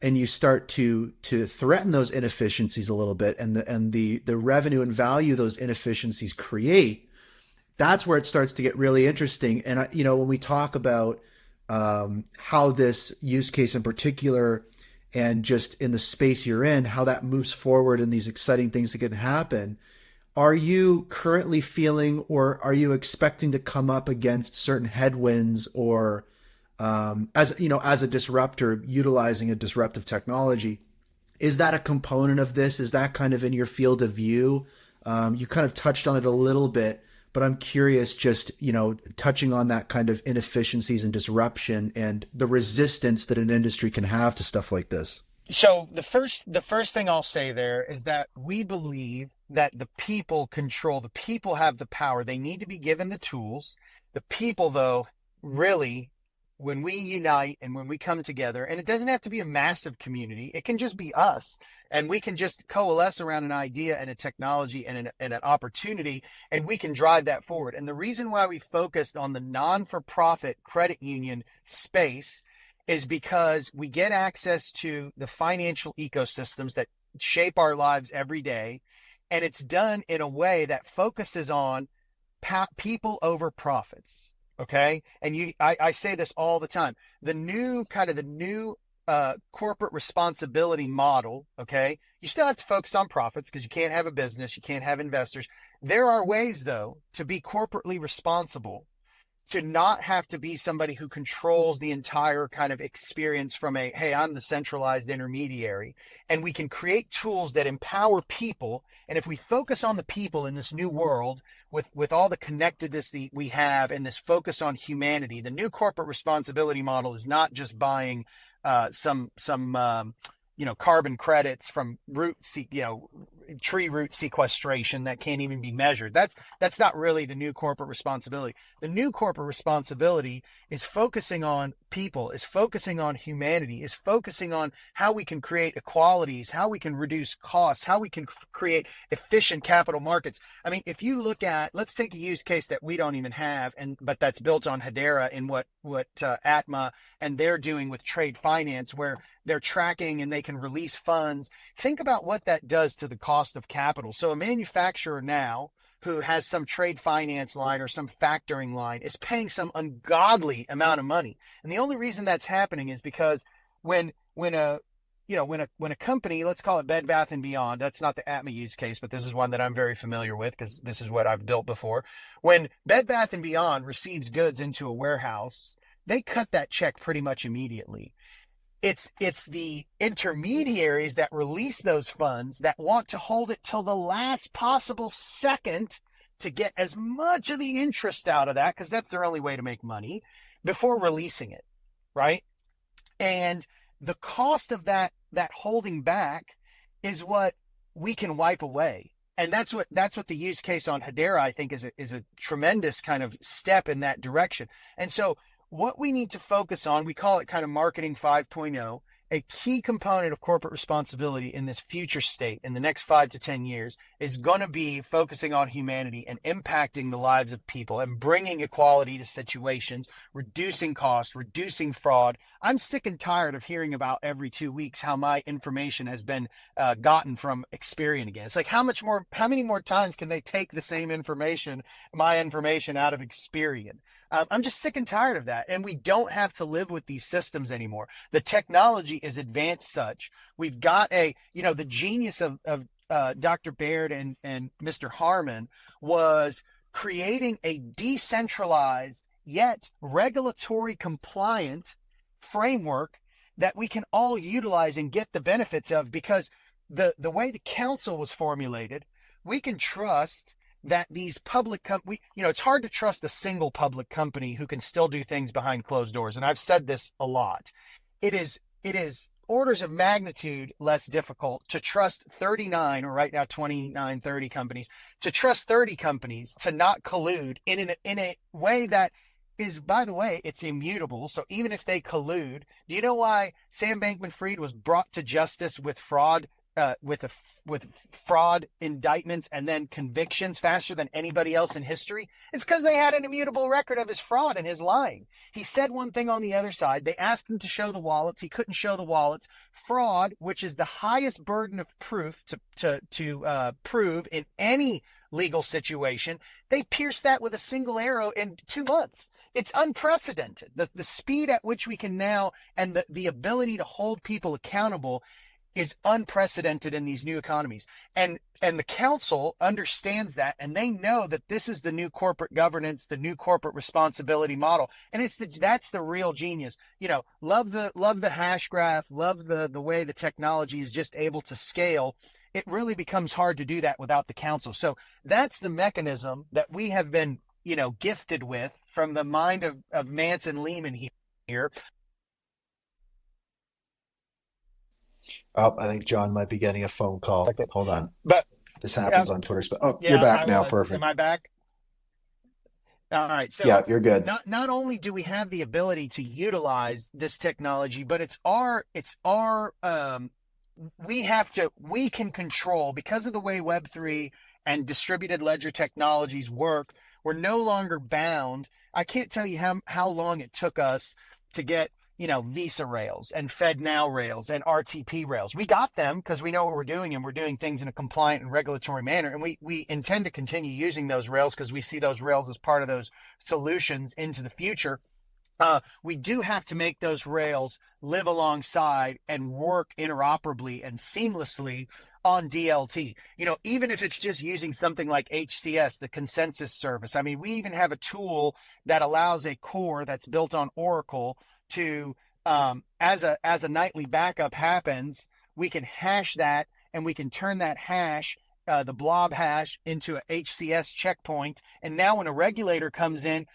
and you start to threaten those inefficiencies a little bit, and the revenue and value those inefficiencies create, that's where it starts to get really interesting. And when we talk about how this use case in particular, and just in the space you're in, how that moves forward and these exciting things that can happen, are you currently feeling, or are you expecting to come up against certain headwinds, or as a disruptor utilizing a disruptive technology? Is that a component of this? Is that kind of in your field of view? You kind of touched on it a little bit, but I'm curious, just, touching on that kind of inefficiencies and disruption and the resistance that an industry can have to stuff like this. So the first thing I'll say there is that we believe that the people the people have the power. They need to be given the tools. The people, though, really, when we unite and when we come together, and it doesn't have to be a massive community, it can just be us, and we can just coalesce around an idea and a technology and an opportunity, and we can drive that forward. And the reason why we focused on the non-for-profit credit union space is because we get access to the financial ecosystems that shape our lives every day. And it's done in a way that focuses on people over profits. Okay. And I say this all the time. The new corporate responsibility model. Okay. You still have to focus on profits because you can't have a business. You can't have investors. There are ways, though, to be corporately responsible, to not have to be somebody who controls the entire kind of experience from hey, I'm the centralized intermediary. And we can create tools that empower people. And if we focus on the people in this new world, with all the connectedness that we have, and this focus on humanity, the new corporate responsibility model is not just buying some carbon credits from tree root sequestration that can't even be measured. That's not really the new corporate responsibility. The new corporate responsibility is focusing on people, is focusing on humanity, is focusing on how we can create equalities, how we can reduce costs, how we can create efficient capital markets. I mean, if you look at, let's take a use case that we don't even have, but that's built on Hedera in what Atma and they're doing with trade finance, where they're tracking and they can release funds. Think about what that does to the cost of capital. So a manufacturer now who has some trade finance line or some factoring line is paying some ungodly amount of money. And the only reason that's happening is because when a company, let's call it Bed Bath & Beyond, that's not the Atma use case, but this is one that I'm very familiar with because this is what I've built before. When Bed Bath & Beyond receives goods into a warehouse, they cut that check pretty much immediately. It's the intermediaries that release those funds that want to hold it till the last possible second to get as much of the interest out of that, because that's their only way to make money, before releasing it, right? And the cost of that holding back is what we can wipe away. And that's what the use case on Hedera, I think, is a tremendous kind of step in that direction. And so what we need to focus on, we call it kind of marketing 5.0, a key component of corporate responsibility in this future state in the next 5 to 10 years is going to be focusing on humanity and impacting the lives of people and bringing equality to situations, reducing costs, reducing fraud. I'm sick and tired of hearing about every 2 weeks how my information has been gotten from Experian again. It's like, how many more times can they take the same information, my information, out of Experian? I'm just sick and tired of that. And we don't have to live with these systems anymore. The technology is advanced such. We've got the genius of Dr. Baird and Mr. Harmon was creating a decentralized yet regulatory compliant framework that we can all utilize and get the benefits of, because the way the council was formulated, we can trust that these public companies, it's hard to trust a single public company who can still do things behind closed doors. And I've said this a lot. It is orders of magnitude less difficult to trust 39, or right now 29, 30 companies, to trust 30 companies to not collude in a way that is, by the way, it's immutable. So even if they collude, do you know why Sam Bankman-Fried was brought to justice with fraud with fraud indictments and then convictions faster than anybody else in history? It's because they had an immutable record of his fraud and his lying. He said one thing on the other side. They asked him to show the wallets. He couldn't show the wallets. Fraud, which is the highest burden of proof to prove in any legal situation, they pierced that with a single arrow in 2 months. It's unprecedented. The speed at which we can now, and the ability to hold people accountable, is unprecedented in these new economies. And the council understands that, and they know that this is the new corporate governance, the new corporate responsibility model. And that's the real genius. Love the Hashgraph, love the way the technology is just able to scale. It really becomes hard to do that without the council. So that's the mechanism that we have been, gifted with from the mind of Manson Lehman here. Oh, I think John might be getting a phone call. Okay. Hold on. But this happens on Twitter. Yeah, you're back now. Perfect. Am I back? All right. So yeah, you're good. Not only do we have the ability to utilize this technology, but we can control, because of the way Web3 and distributed ledger technologies work. We're no longer bound. I can't tell you how long it took us to get Visa rails and FedNow rails and RTP rails. We got them because we know what we're doing, and we're doing things in a compliant and regulatory manner. And we intend to continue using those rails because we see those rails as part of those solutions into the future. We do have to make those rails live alongside and work interoperably and seamlessly on DLT. Even if it's just using something like HCS, the consensus service. I mean, we even have a tool that allows a core that's built on Oracle to, as a nightly backup happens, we can hash that, and we can turn that hash, the blob hash, into a HCS checkpoint. And now when a regulator comes in,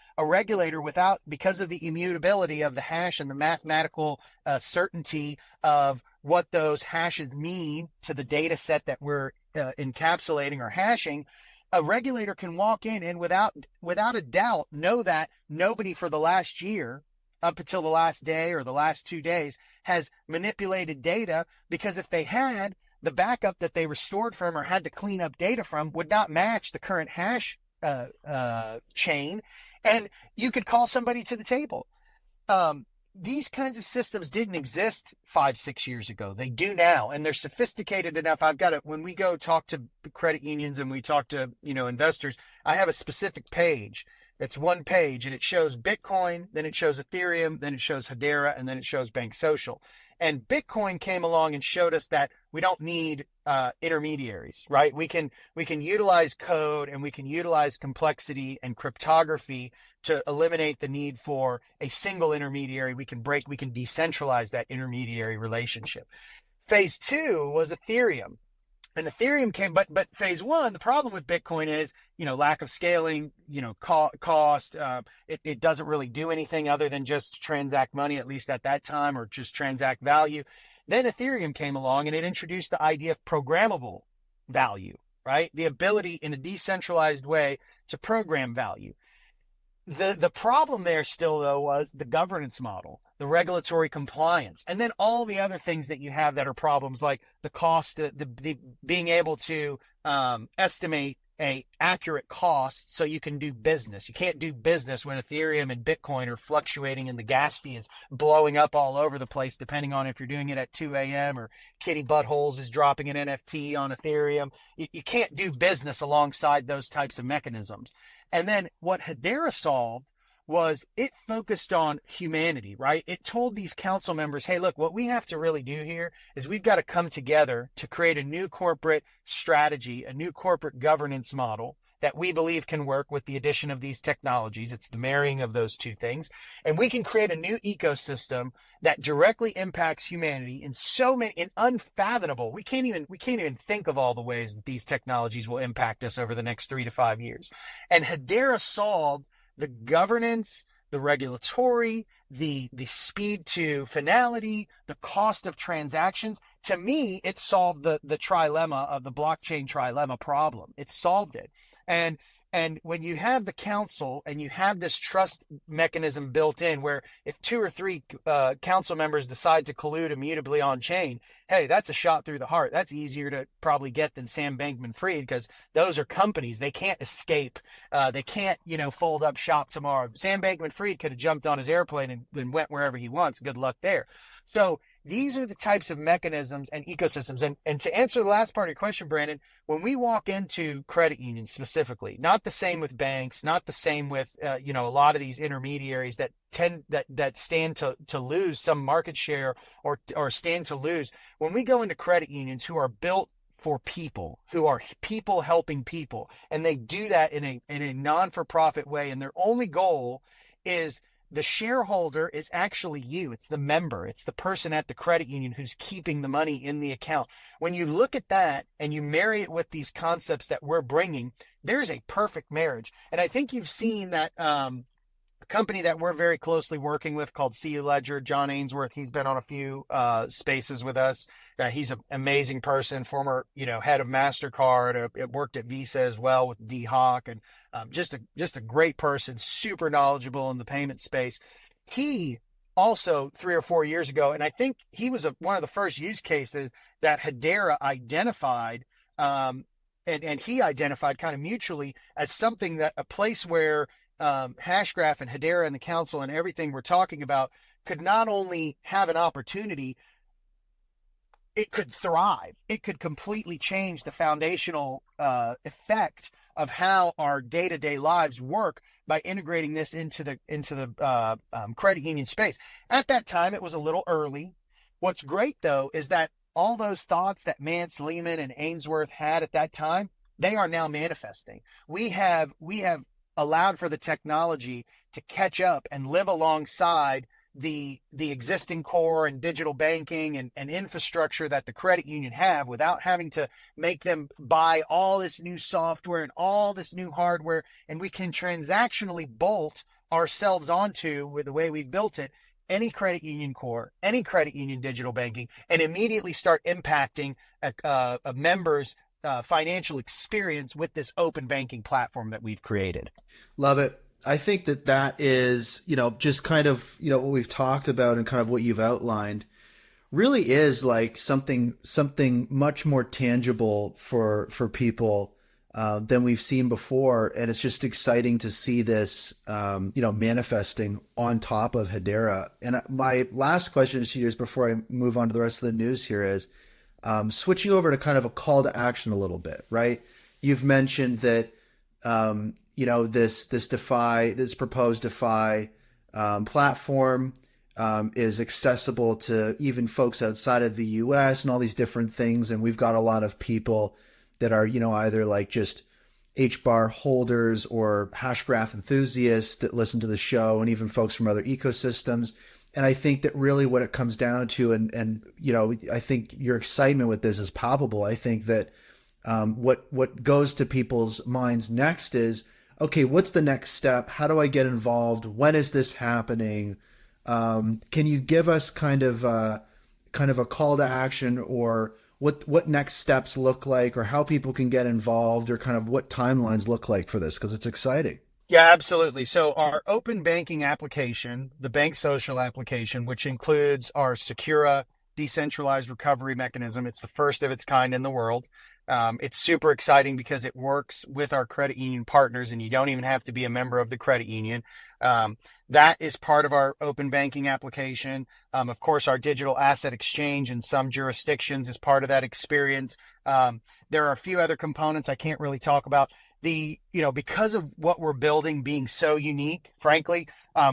because of the immutability of the hash and the mathematical certainty of what those hashes mean to the data set that we're encapsulating or hashing, a regulator can walk in and without a doubt know that nobody for the last year, up until the last day or the last 2 days, has manipulated data, because if they had, the backup that they restored from or had to clean up data from would not match the current hash chain, and you could call somebody to the table. These kinds of systems didn't exist 5-6 years ago. They do now, and they're sophisticated enough. When we go talk to credit unions and we talk to investors, I have a specific page. It's one page, and it shows Bitcoin, then it shows Ethereum, then it shows Hedera, and then it shows BankSocial. And Bitcoin came along and showed us that we don't need intermediaries, right? We can utilize code, and we can utilize complexity and cryptography to eliminate the need for a single intermediary. We can decentralize that intermediary relationship. Phase 2 was Ethereum. And Ethereum came, but phase 1, the problem with Bitcoin is, lack of scaling, cost. It doesn't really do anything other than just transact money, at least at that time, or just transact value. Then Ethereum came along, and it introduced the idea of programmable value, right? The ability in a decentralized way to program value. The problem there still, though, was the governance model, the regulatory compliance, and then all the other things that you have that are problems, like the cost, the being able to estimate a accurate cost so you can do business. You can't do business when Ethereum and Bitcoin are fluctuating and the gas fee is blowing up all over the place, depending on if you're doing it at 2 a.m. or Kitty Buttholes is dropping an NFT on Ethereum. You can't do business alongside those types of mechanisms. And then what Hedera solved was it focused on humanity, right? It told these council members, hey, look, what we have to really do here is we've got to come together to create a new corporate strategy, a new corporate governance model that we believe can work with the addition of these technologies. It's the marrying of those two things. And we can create a new ecosystem that directly impacts humanity in unfathomable. We can't even think of all the ways that these technologies will impact us over the next 3 to 5 years. And Hedera solved the governance, the regulatory, the speed to finality, the cost of transactions. To me, it solved the trilemma of the blockchain trilemma problem. It solved it. And And when you have the council and you have this trust mechanism built in, where if 2 or 3 council members decide to collude immutably on chain, hey, that's a shot through the heart. That's easier to probably get than Sam Bankman-Fried, because those are companies. They can't escape. They can't, fold up shop tomorrow. Sam Bankman-Fried could have jumped on his airplane and went wherever he wants. Good luck there. So these are the types of mechanisms and ecosystems. And to answer the last part of your question, Brandon, when we walk into credit unions specifically, not the same with banks, not the same with, a lot of these intermediaries that stand to lose some market share or stand to lose. When we go into credit unions who are built for people, who are people helping people, and they do that in a non-for-profit way, and their only goal is the shareholder is actually you. It's the member. It's the person at the credit union who's keeping the money in the account. When you look at that and you marry it with these concepts that we're bringing, there's a perfect marriage. And I think you've seen that a company that we're very closely working with called CU Ledger, John Ainsworth. He's been on a few spaces with us. He's an amazing person, former, head of MasterCard, worked at Visa as well with D Hawk, and just a great person, super knowledgeable in the payment space. He also 3 or 4 years ago, and I think he was one of the first use cases that Hedera identified, and he identified kind of mutually as something that a place where Hashgraph and Hedera and the council and everything we're talking about could not only have an opportunity, it could thrive. It could completely change the foundational effect of how our day-to-day lives work by integrating this into the credit union space. At that time, it was a little early. What's great, though, is that all those thoughts that Mance, Lehman, and Ainsworth had at that time, they are now manifesting. We have allowed for the technology to catch up and live alongside the existing core and digital banking and infrastructure that the credit union have, without having to make them buy all this new software and all this new hardware. And we can transactionally bolt ourselves onto, with the way we've built it, any credit union core, any credit union digital banking, and immediately start impacting a member's financial experience with this open banking platform that we've created. Love it. I think that is, just kind of, what we've talked about and kind of what you've outlined really is like something much more tangible for people than we've seen before. And it's just exciting to see this, manifesting on top of Hedera. And my last question to you is, before I move on to the rest of the news here, is switching over to kind of a call to action a little bit, right? You've mentioned that, this proposed DeFi platform is accessible to even folks outside of the US and all these different things. And we've got a lot of people that are, either like just HBAR holders or Hashgraph enthusiasts that listen to the show, and even folks from other ecosystems. And I think that really what it comes down to, and I think your excitement with this is palpable. I think that what goes to people's minds next is, okay, what's the next step? How do I get involved? When is this happening? Can you give us kind of a call to action, or what next steps look like, or how people can get involved, or kind of what timelines look like for this? Because it's exciting. Yeah, absolutely. So our open banking application, the BankSocial application, which includes our Secura decentralized recovery mechanism, it's the first of its kind in the world. It's super exciting because it works with our credit union partners, and you don't even have to be a member of the credit union. That is part of our open banking application. Of course, our digital asset exchange in some jurisdictions is part of that experience. There are a few other components I can't really talk about. Because of what we're building being so unique, frankly,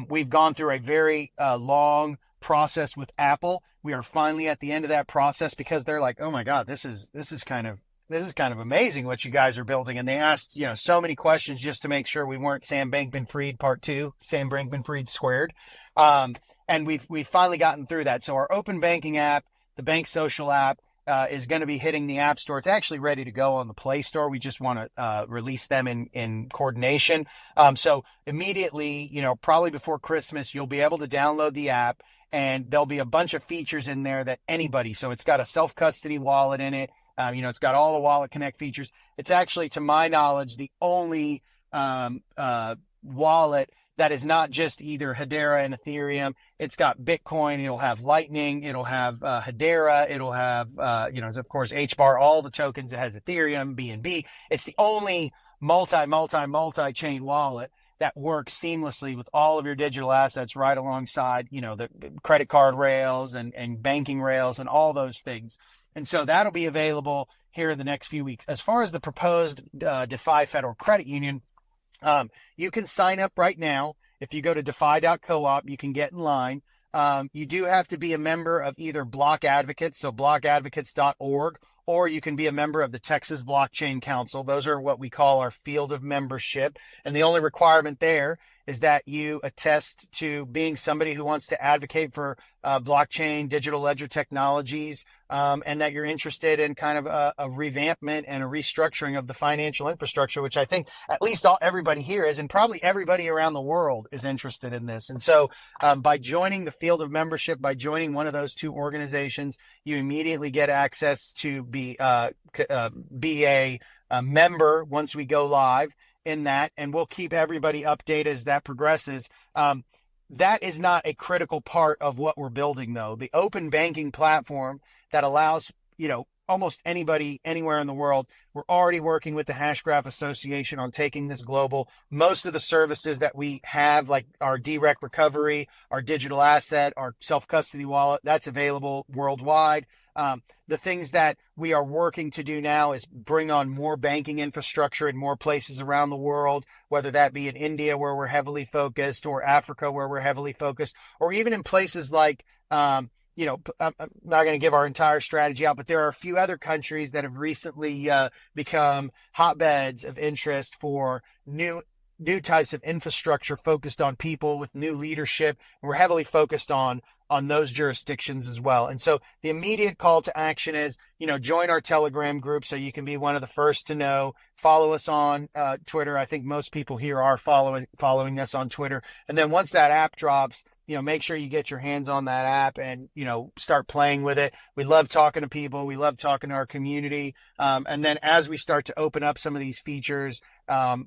we've gone through a very long process with Apple. We are finally at the end of that process because they're like, oh my God, this is kind of amazing what you guys are building. And they asked, so many questions just to make sure we weren't Sam Bankman-Fried part 2, Sam Bankman-Fried squared. And we've finally gotten through that. So our open banking app, the BankSocial app, is going to be hitting the App Store. It's actually ready to go on the Play Store. We just want to release them in coordination. So immediately, probably before Christmas, you'll be able to download the app, and there'll be a bunch of features in there that anybody. So it's got a self-custody wallet in it. It's got all the Wallet Connect features. It's actually, to my knowledge, the only wallet that is not just either Hedera and Ethereum. It's got Bitcoin. It'll have Lightning. It'll have Hedera. It'll have, of course, HBAR, all the tokens. It has Ethereum, BNB. It's the only multi-chain wallet that works seamlessly with all of your digital assets right alongside, the credit card rails and banking rails and all those things. And so that'll be available here in the next few weeks. As far as the proposed DeFi Federal Credit Union, you can sign up right now. If you go to defi.coop, you can get in line. You do have to be a member of either Block Advocates, so blockadvocates.org, or you can be a member of the Texas Blockchain Council. Those are what we call our field of membership. And the only requirement there is that you attest to being somebody who wants to advocate for blockchain, digital ledger technologies, and that you're interested in kind of a revampment and a restructuring of the financial infrastructure, which I think at least everybody here is, and probably everybody around the world is interested in this. And so by joining the field of membership, by joining one of those two organizations, you immediately get access to be a member once we go live in that, and we'll keep everybody updated as that progresses. That is not a critical part of what we're building, though. The open banking platform that allows, almost anybody anywhere in the world. We're already working with the Hashgraph Association on taking this global. Most of the services that we have, like our direct recovery, our digital asset, our self-custody wallet, that's available worldwide. The things that we are working to do now is bring on more banking infrastructure in more places around the world, whether that be in India, where we're heavily focused, or Africa, where we're heavily focused, or even in places like, I'm not going to give our entire strategy out, but there are a few other countries that have recently become hotbeds of interest for new types of infrastructure focused on people with new leadership. And we're heavily focused on those jurisdictions as well. And so the immediate call to action is, join our Telegram group so you can be one of the first to know. Follow us on Twitter. I think most people here are following us on Twitter. And then once that app drops, make sure you get your hands on that app and, start playing with it. We love talking to people. We love talking to our community. And then as we start to open up some of these features,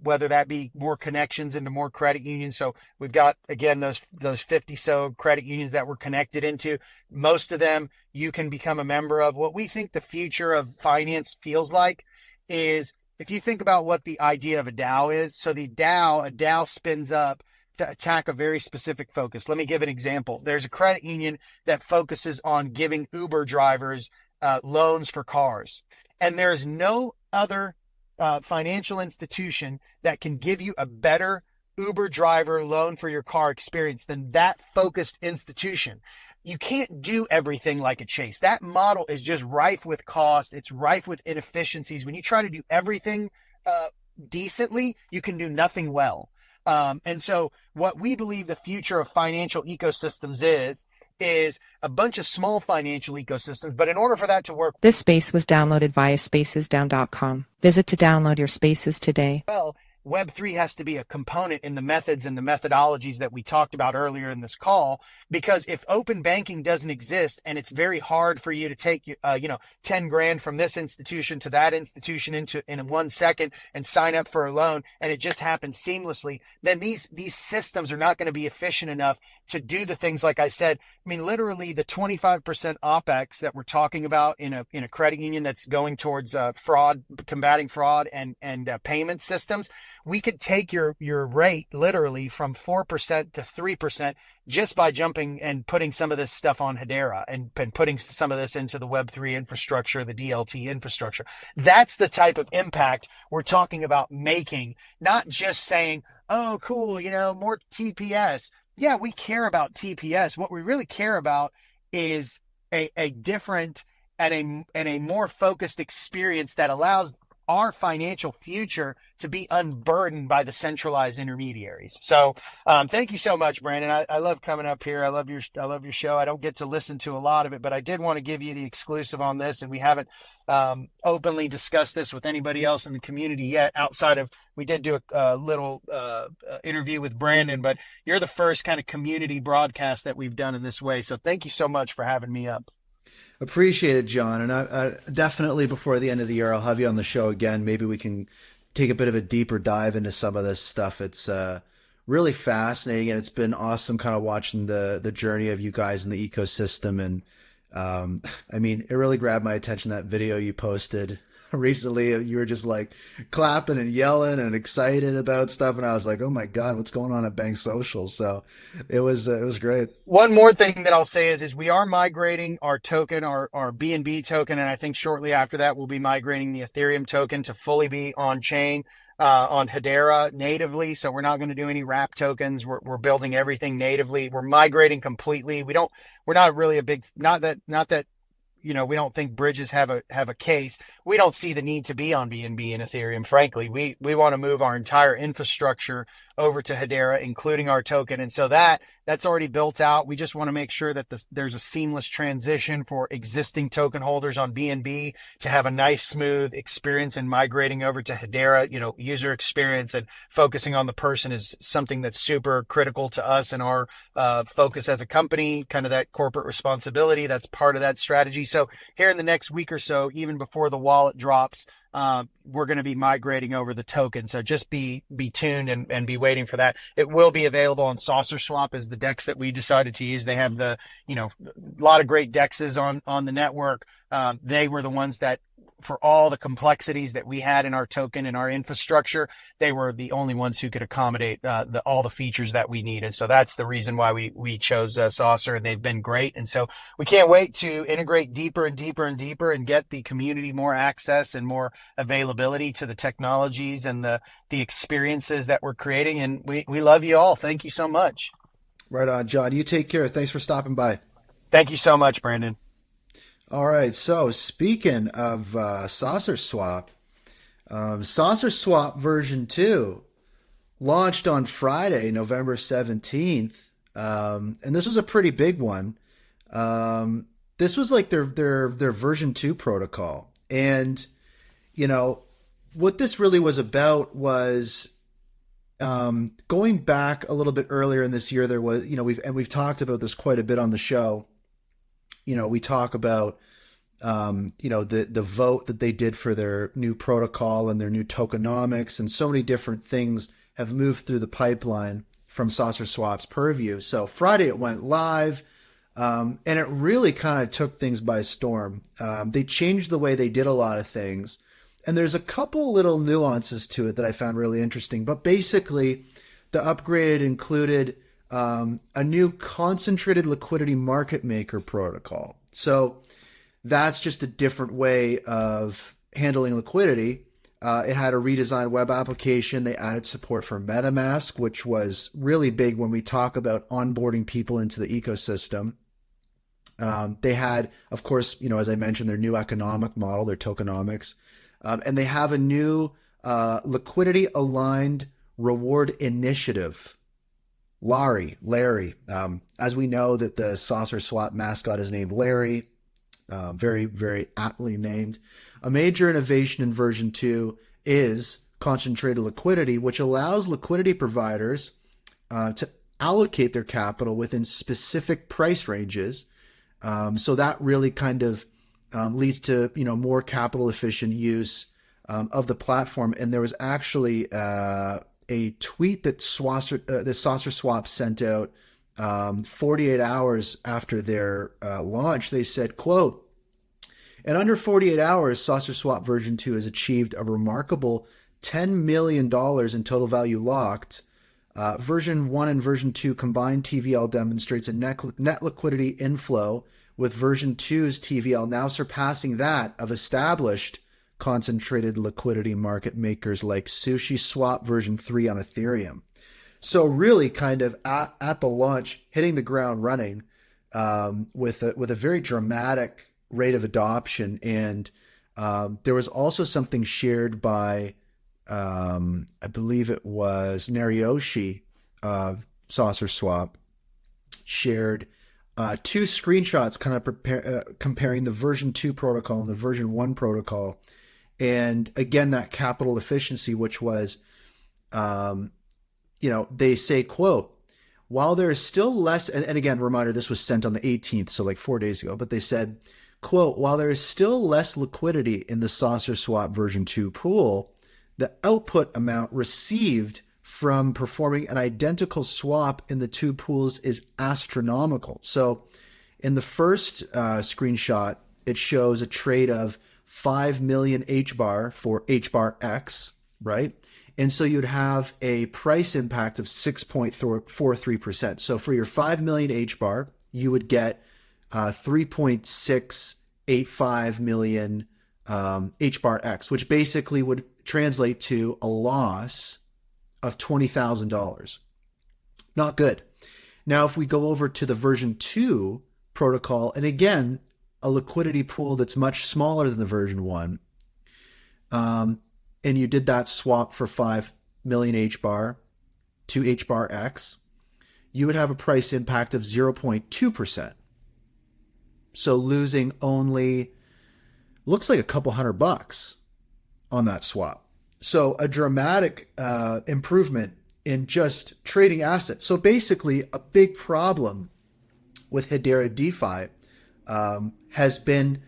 whether that be more connections into more credit unions. So we've got, again, those 50 so credit unions that we're connected into. Most of them you can become a member of. What we think the future of finance feels like is, if you think about what the idea of a DAO is. So a DAO spins up to attack a very specific focus. Let me give an example. There's a credit union that focuses on giving Uber drivers loans for cars. And there's no other financial institution that can give you a better Uber driver loan for your car experience than that focused institution. You can't do everything like a Chase. That model is just rife with cost. It's rife with inefficiencies. When you try to do everything decently, you can do nothing well. And so what we believe the future of financial ecosystems is a bunch of small financial ecosystems. But in order for that to work, this space was downloaded via spacesdown.com. Visit to download your spaces today. Well, Web3 has to be a component in the methods and the methodologies that we talked about earlier in this call, because if open banking doesn't exist and it's very hard for you to take, 10 grand from this institution to that institution in 1 second and sign up for a loan, and it just happens seamlessly, then these systems are not going to be efficient enough to do the things like I said. I mean, literally the 25% OPEX that we're talking about in a credit union that's going towards combating fraud and payment systems. We could take your rate literally from 4% to 3% just by jumping and putting some of this stuff on Hedera and putting some of this into the Web3 infrastructure, the DLT infrastructure. That's the type of impact we're talking about making, not just saying, oh, cool, more TPS. Yeah, we care about TPS. What we really care about is a different and a more focused experience that allows our financial future to be unburdened by the centralized intermediaries. So thank you so much, Brandon. I love coming up here. I love your show. I don't get to listen to a lot of it, but I did want to give you the exclusive on this, and we haven't openly discussed this with anybody else in the community yet, outside of, we did do a little interview with Brandon, but you're the first kind of community broadcast that we've done in this way. So thank you so much for having me up. Appreciate it, John. And I definitely before the end of the year, I'll have you on the show again. Maybe we can take a bit of a deeper dive into some of this stuff. It's really fascinating, and it's been awesome kind of watching the journey of you guys in the ecosystem. And I mean, it really grabbed my attention, that video you posted recently. You were just like clapping and yelling and excited about stuff, and I was like, oh my god, what's going on at BankSocial? So it was great. One more thing that I'll say is we are migrating our token, our BNB token, and I think shortly after that we'll be migrating the Ethereum token to fully be on chain on Hedera natively. So we're not going to do any wrap tokens. We're building everything natively. We're migrating completely. We're not really a big, not that we don't think bridges have a case. We don't see the need to be on BNB and Ethereum. Frankly, we want to move our entire infrastructure over to Hedera, including our token. And so that's already built out. We just want to make sure that there's a seamless transition for existing token holders on BNB to have a nice, smooth experience in migrating over to Hedera. User experience and focusing on the person is something that's super critical to us and our focus as a company, kind of that corporate responsibility. That's part of that strategy. So here in the next week or so, even before the wallet drops, we're going to be migrating over the token. So just be tuned and be waiting for that. It will be available on SaucerSwap as the DEX that we decided to use. They have a lot of great DEXs on the network. They were the ones that, for all the complexities that we had in our token and our infrastructure, they were the only ones who could accommodate all the features that we needed. So that's the reason why we chose Saucer, and they've been great. And so we can't wait to integrate deeper and deeper and deeper and get the community more access and more availability to the technologies and the experiences that we're creating. And we love you all. Thank you so much. Right on, John. You take care. Thanks for stopping by. Thank you so much, Brandon. All right, so speaking of SaucerSwap, SaucerSwap version 2 launched on Friday, November 17th, and this was a pretty big one. This was like their version 2 protocol, and what this really was about was going back a little bit earlier in this year. There was we've talked about this quite a bit on the show. We talk about, the vote that they did for their new protocol and their new tokenomics, and so many different things have moved through the pipeline from SaucerSwap's purview. So Friday it went live, and it really kind of took things by storm. They changed the way they did a lot of things, and there's a couple little nuances to it that I found really interesting. But basically, the upgrade included a new concentrated liquidity market maker protocol. So that's just a different way of handling liquidity. It had a redesigned web application. They added support for MetaMask, which was really big when we talk about onboarding people into the ecosystem. They had, of course, as I mentioned, their new economic model, their tokenomics. And they have a new liquidity aligned reward initiative. Larry. As we know that the SaucerSwap mascot is named Larry, very, very aptly named. A major innovation in version 2 is concentrated liquidity, which allows liquidity providers to allocate their capital within specific price ranges. So that really kind of leads to more capital efficient use of the platform. And there was actually a tweet that SaucerSwap sent out 48 hours after their launch. They said, quote, "In under 48 hours, SaucerSwap version 2 has achieved a remarkable $10 million in total value locked. Version 1 and version 2 combined TVL demonstrates a net liquidity inflow, with version 2's TVL now surpassing that of established concentrated liquidity market makers like SushiSwap version 3 on Ethereum." So really kind of at the launch, hitting the ground running with a very dramatic rate of adoption. And there was also something shared by, I believe it was Narioshi of SaucerSwap, shared two screenshots kind of comparing the version 2 protocol and the version 1 protocol. And again, that capital efficiency, which was, they say, quote, "While there is still less," and again, reminder, this was sent on the 18th, so like 4 days ago, but they said, quote, "While there is still less liquidity in the SaucerSwap version 2 pool, the output amount received from performing an identical swap in the two pools is astronomical. So in the first screenshot, it shows a trade of 5 million HBAR for HBAR X, right? And so you'd have a price impact of 6.43%. So for your 5 million HBAR, you would get 3.685 million HBAR X, which basically would translate to a loss of $20,000. Not good. Now, if we go over to the version 2 protocol, and again, a liquidity pool that's much smaller than the version 1, and you did that swap for 5 million HBAR to HBAR X, you would have a price impact of 0.2%. So losing only, looks like a couple $100 on that swap. So a dramatic improvement in just trading assets. So basically a big problem with Hedera DeFi has been,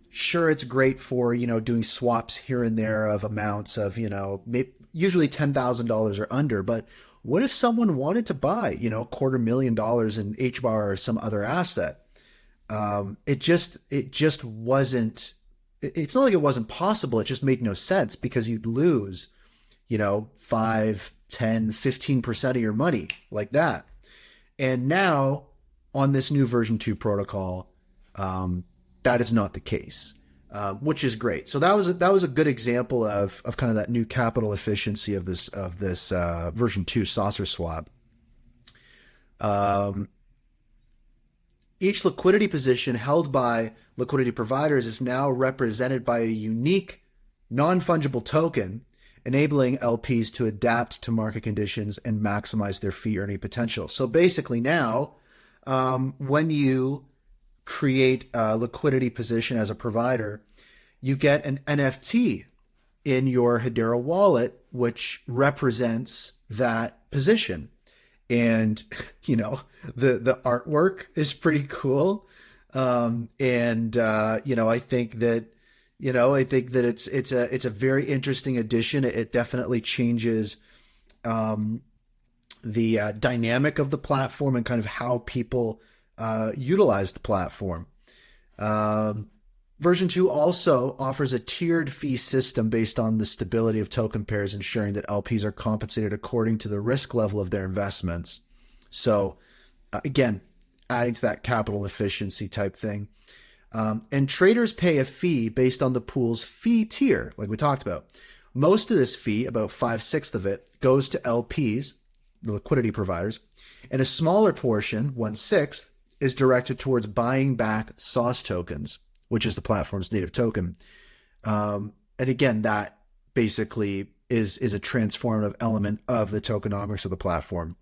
sure, it's great for, doing swaps here and there of amounts of, usually $10,000 or under. But what if someone wanted to buy, $250,000 in HBAR or some other asset? It just wasn't, it's not like it wasn't possible. It just made no sense because you'd lose, 5, 10, 15% of your money like that. And now on this new version 2 protocol, that is not the case, which is great. So that was a good example of kind of that new capital efficiency of this version 2 SaucerSwap. Each liquidity position held by liquidity providers is now represented by a unique non-fungible token, enabling LPs to adapt to market conditions and maximize their fee earning potential. So basically now, when you create a liquidity position as a provider, you get an NFT in your Hedera wallet, which represents that position. And, the artwork is pretty cool. I think that it's a very interesting addition. It definitely changes, the dynamic of the platform and kind of how people utilize the platform. Version 2 also offers a tiered fee system based on the stability of token pairs, ensuring that LPs are compensated according to the risk level of their investments. So again, adding to that capital efficiency type thing. And traders pay a fee based on the pool's fee tier, like we talked about. Most of this fee, about 5/6 of it, goes to LPs, the liquidity providers, and a smaller portion, 1/6, is directed towards buying back Sauce tokens, which is the platform's native token. And again, that basically is a transformative element of the tokenomics of the platform.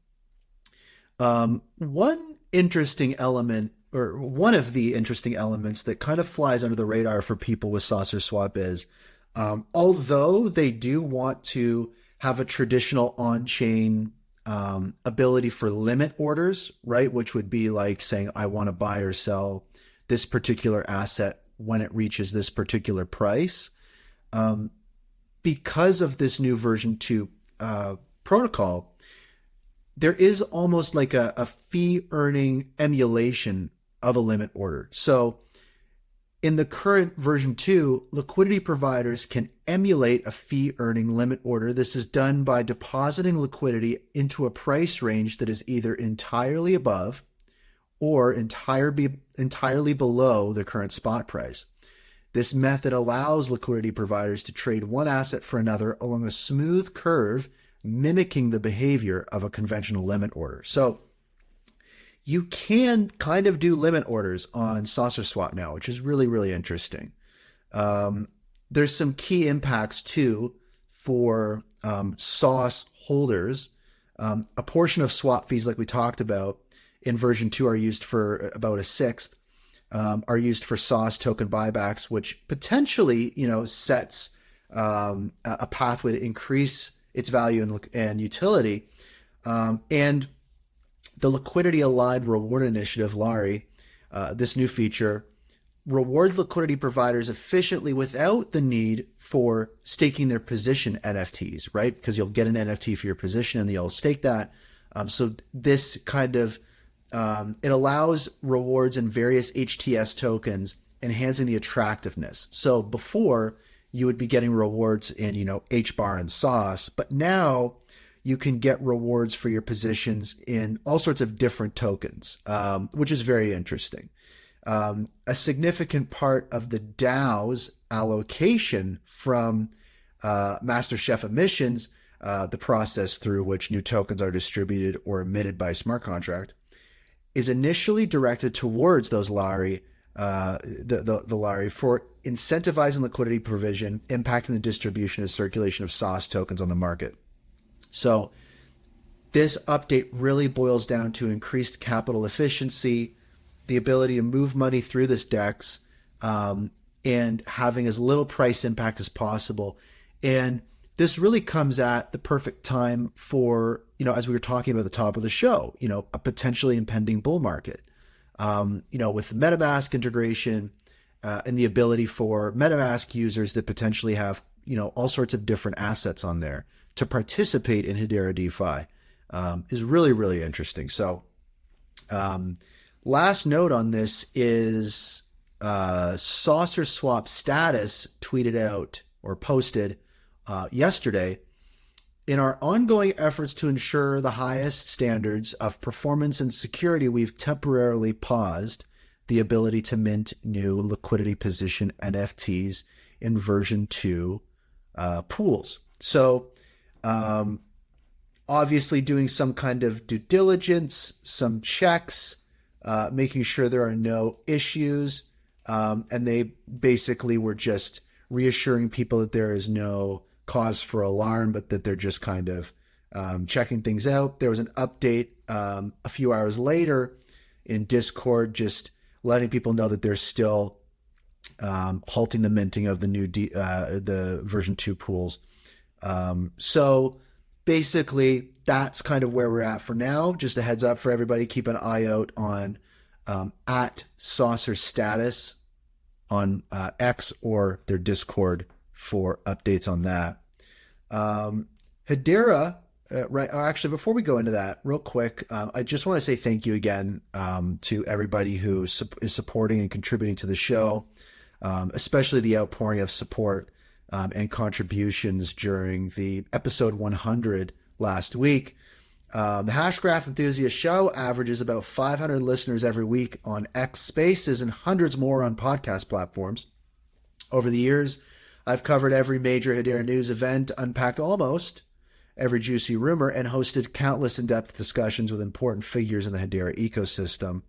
One interesting element, or one of the interesting elements that kind of flies under the radar for people with SaucerSwap is, although they do want to have a traditional on-chain ability for limit orders, right? Which would be like saying, I want to buy or sell this particular asset when it reaches this particular price. Because of this new version 2 protocol, there is almost like a fee earning emulation of a limit order. So in the current version 2, liquidity providers can emulate a fee earning limit order. This is done by depositing liquidity into a price range that is either entirely above or entirely below the current spot price. This method allows liquidity providers to trade one asset for another along a smooth curve, mimicking the behavior of a conventional limit order. So you can kind of do limit orders on SaucerSwap now, which is really, really interesting. There's some key impacts too for Sauce holders. A portion of swap fees, like we talked about in version 2, are used for about 1/6, are used for Sauce token buybacks, which potentially, sets a pathway to increase its value and utility. And the liquidity aligned reward initiative, Lari, this new feature rewards liquidity providers efficiently without the need for staking their position NFTs, right? Because you'll get an NFT for your position and you'll stake that. So this kind of, it allows rewards in various HTS tokens, enhancing the attractiveness. So before, you would be getting rewards in, HBAR and Sauce, but now you can get rewards for your positions in all sorts of different tokens, which is very interesting. A significant part of the DAO's allocation from MasterChef emissions, the process through which new tokens are distributed or emitted by a smart contract, is initially directed towards those Lari, the Lari, for incentivizing liquidity provision, impacting the distribution and circulation of Sauce tokens on the market. So this update really boils down to increased capital efficiency, the ability to move money through this DEX, and having as little price impact as possible. And this really comes at the perfect time for, as we were talking about at the top of the show, a potentially impending bull market. With MetaMask integration and the ability for MetaMask users that potentially have, all sorts of different assets on there to participate in Hedera DeFi is really, really interesting. So last note on this is SaucerSwap Status tweeted out or posted yesterday, in our ongoing efforts to ensure the highest standards of performance and security, we've temporarily paused the ability to mint new liquidity position NFTs in version 2 pools. So obviously doing some kind of due diligence, some checks, making sure there are no issues. And they basically were just reassuring people that there is no cause for alarm, but that they're just kind of checking things out. There was an update a few hours later in Discord, just letting people know that they're still halting the minting of the new the version 2 pools. So basically, that's kind of where we're at for now. Just a heads up for everybody. Keep an eye out on at Saucer Status on X or their Discord for updates on that. Hedera, right? Actually, before we go into that, real quick, I just want to say thank you again to everybody who is supporting and contributing to the show, especially the outpouring of support and contributions during the episode 100 last week. The Hashgraph Enthusiasts Show averages about 500 listeners every week on X Spaces and hundreds more on podcast platforms. Over the years, I've covered every major Hedera news event, unpacked almost every juicy rumor, and hosted countless in-depth discussions with important figures in the Hedera ecosystem.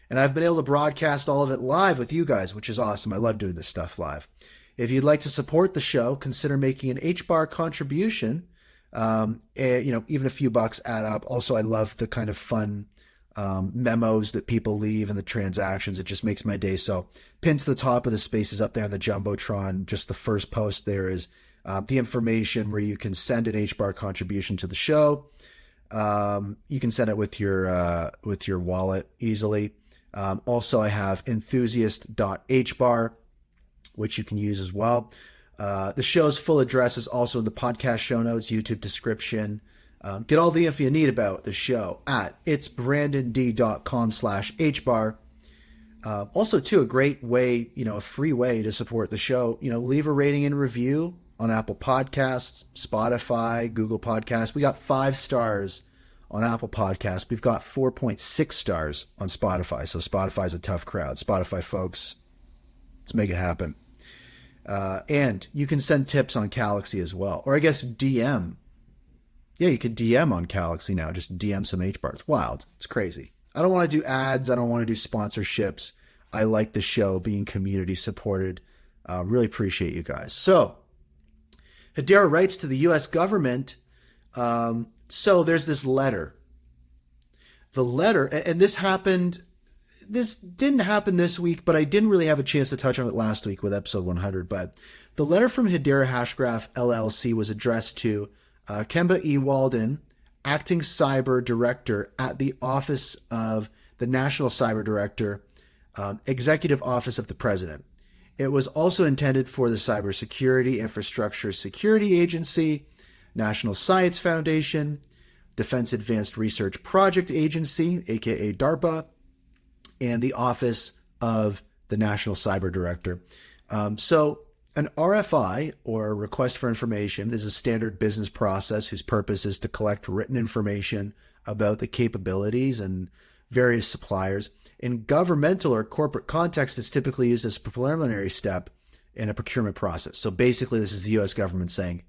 And I've been able to broadcast all of it live with you guys, which is awesome. I love doing this stuff live. If you'd like to support the show, consider making an HBAR contribution. Even a few bucks add up. Also, I love the kind of fun memos that people leave and the transactions. It just makes my day. So pinned to the top of the Spaces up there on the Jumbotron, just the first post there is the information where you can send an HBAR contribution to the show. You can send it with your wallet easily. Also, I have enthusiast.hbar, which you can use as well. The show's full address is also in the podcast show notes, YouTube description. Get all the info you need about the show at itsbrandond.com/hbar. Also, too, a great way, a free way to support the show. Leave a rating and review on Apple Podcasts, Spotify, Google Podcasts. We got 5 stars on Apple Podcasts. We've got 4.6 stars on Spotify. So Spotify's a tough crowd. Spotify folks, let's make it happen. And you can send tips on Calaxy as well. Or I guess DM. Yeah, you could DM on Calaxy now. Just DM some HBAR. It's wild. It's crazy. I don't want to do ads. I don't want to do sponsorships. I like the show being community supported. Really appreciate you guys. So, Hedera writes to the U.S. government. So there's this letter. The letter, and this didn't happen this week, but I didn't really have a chance to touch on it last week with episode 100. But the letter from Hedera Hashgraph LLC was addressed to Kemba E. Walden, acting cyber director at the Office of the National Cyber Director, Executive Office of the President. It was also intended for the Cybersecurity Infrastructure Security Agency, National Science Foundation, Defense Advanced Research Project Agency, aka DARPA, and the Office of the National Cyber Director. So an RFI, or Request for Information, is a standard business process whose purpose is to collect written information about the capabilities and various suppliers. In governmental or corporate context, it's typically used as a preliminary step in a procurement process. So basically, this is the U.S. government saying,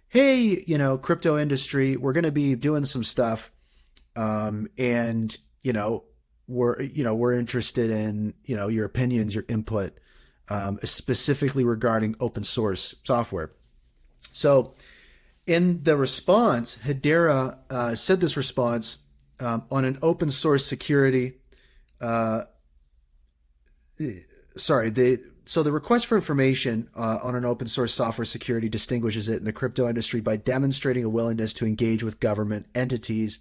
hey, crypto industry, we're going to be doing some stuff, and we're interested in your opinions, your input, specifically regarding open source software. So in the response, Hedera said this response on an open source security. So the request for information on an open source software security distinguishes it in the crypto industry by demonstrating a willingness to engage with government entities.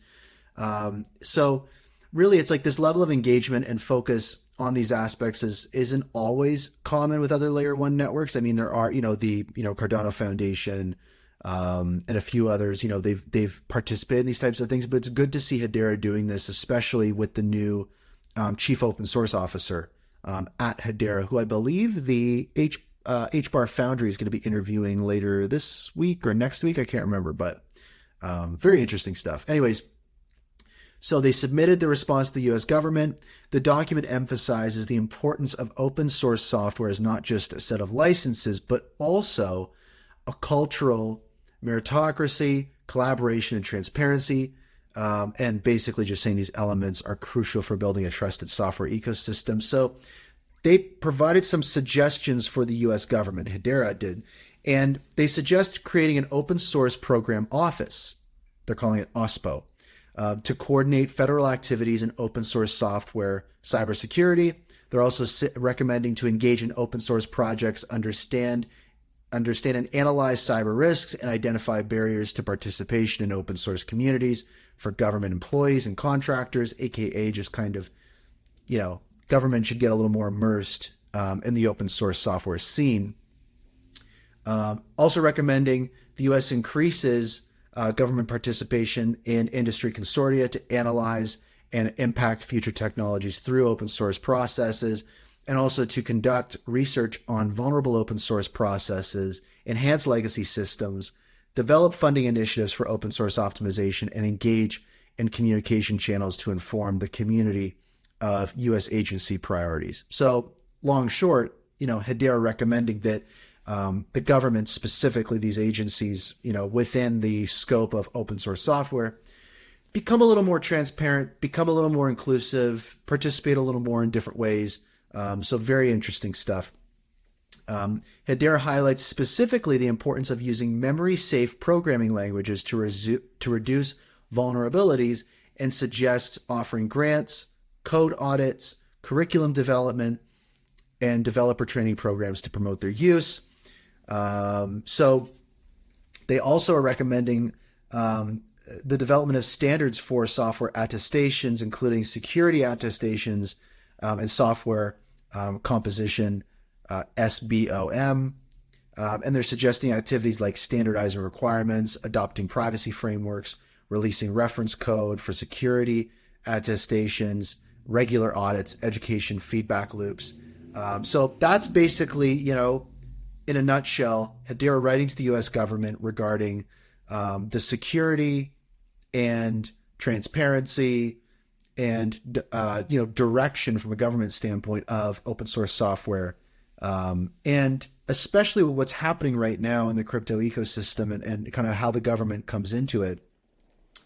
So really, it's like this level of engagement and focus on these aspects isn't always common with other layer one networks. I mean, there are, the Cardano Foundation, and a few others, they've participated in these types of things, but it's good to see Hedera doing this, especially with the new chief open source officer at Hedera, who I believe the HBAR Foundry is going to be interviewing later this week or next week. I can't remember, but very interesting stuff. Anyways, so they submitted the response to the U.S. government. The document emphasizes the importance of open source software as not just a set of licenses, but also a cultural meritocracy, collaboration, and transparency. And basically just saying these elements are crucial for building a trusted software ecosystem. So they provided some suggestions for the U.S. government, Hedera did, and they suggest creating an open source program office. They're calling it OSPO. To coordinate federal activities in open source software cybersecurity. They're also recommending to engage in open source projects, understand and analyze cyber risks, and identify barriers to participation in open source communities for government employees and contractors, aka just kind of, government should get a little more immersed in the open source software scene. Also recommending the U.S. increases government participation in industry consortia to analyze and impact future technologies through open source processes, and also to conduct research on vulnerable open source processes, enhance legacy systems, develop funding initiatives for open source optimization, and engage in communication channels to inform the community of U.S. agency priorities. So long short, Hedera recommending that the government, specifically these agencies, within the scope of open source software, become a little more transparent, become a little more inclusive, participate a little more in different ways. So very interesting stuff. Hedera highlights specifically the importance of using memory-safe programming languages to reduce vulnerabilities, and suggests offering grants, code audits, curriculum development, and developer training programs to promote their use. So they also are recommending the development of standards for software attestations, including security attestations and software composition, SBOM. And they're suggesting activities like standardizing requirements, adopting privacy frameworks, releasing reference code for security attestations, regular audits, education, feedback loops. So that's basically, in a nutshell, Hedera writing to the U.S. government regarding the security and transparency and direction from a government standpoint of open source software, and especially with what's happening right now in the crypto ecosystem and kind of how the government comes into it.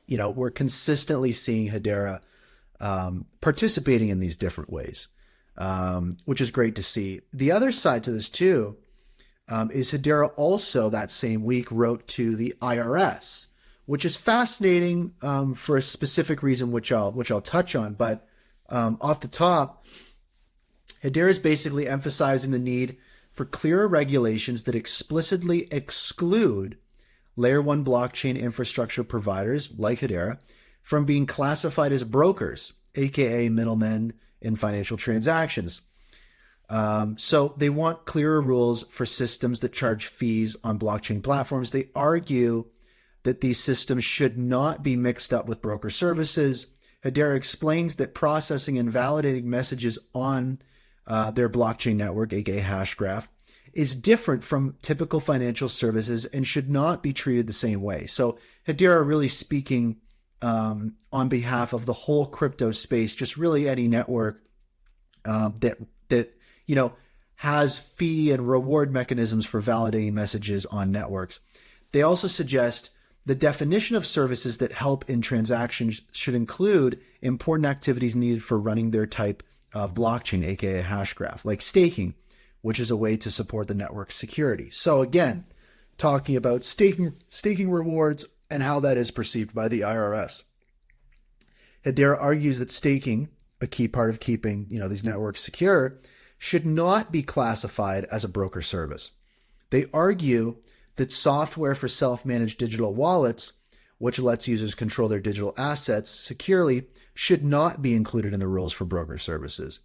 We're consistently seeing Hedera participating in these different ways, which is great to see. The other side to this too is Hedera also that same week wrote to the IRS, which is fascinating for a specific reason, which I'll touch on. But off the top, Hedera is basically emphasizing the need for clearer regulations that explicitly exclude Layer 1 blockchain infrastructure providers like Hedera from being classified as brokers, aka middlemen in financial transactions. So they want clearer rules for systems that charge fees on blockchain platforms. They argue that these systems should not be mixed up with broker services. Hedera explains that processing and validating messages on their blockchain network, aka Hashgraph, is different from typical financial services and should not be treated the same way. So Hedera really speaking on behalf of the whole crypto space, just really any network that has fee and reward mechanisms for validating messages on networks. They also suggest the definition of services that help in transactions should include important activities needed for running their type of blockchain, aka Hashgraph, like staking, which is a way to support the network's security. So again, talking about staking rewards and how that is perceived by the IRS. Hedera argues that staking, a key part of keeping these networks secure, should not be classified as a broker service. They argue that software for self-managed digital wallets, which lets users control their digital assets securely, should not be included in the rules for broker services.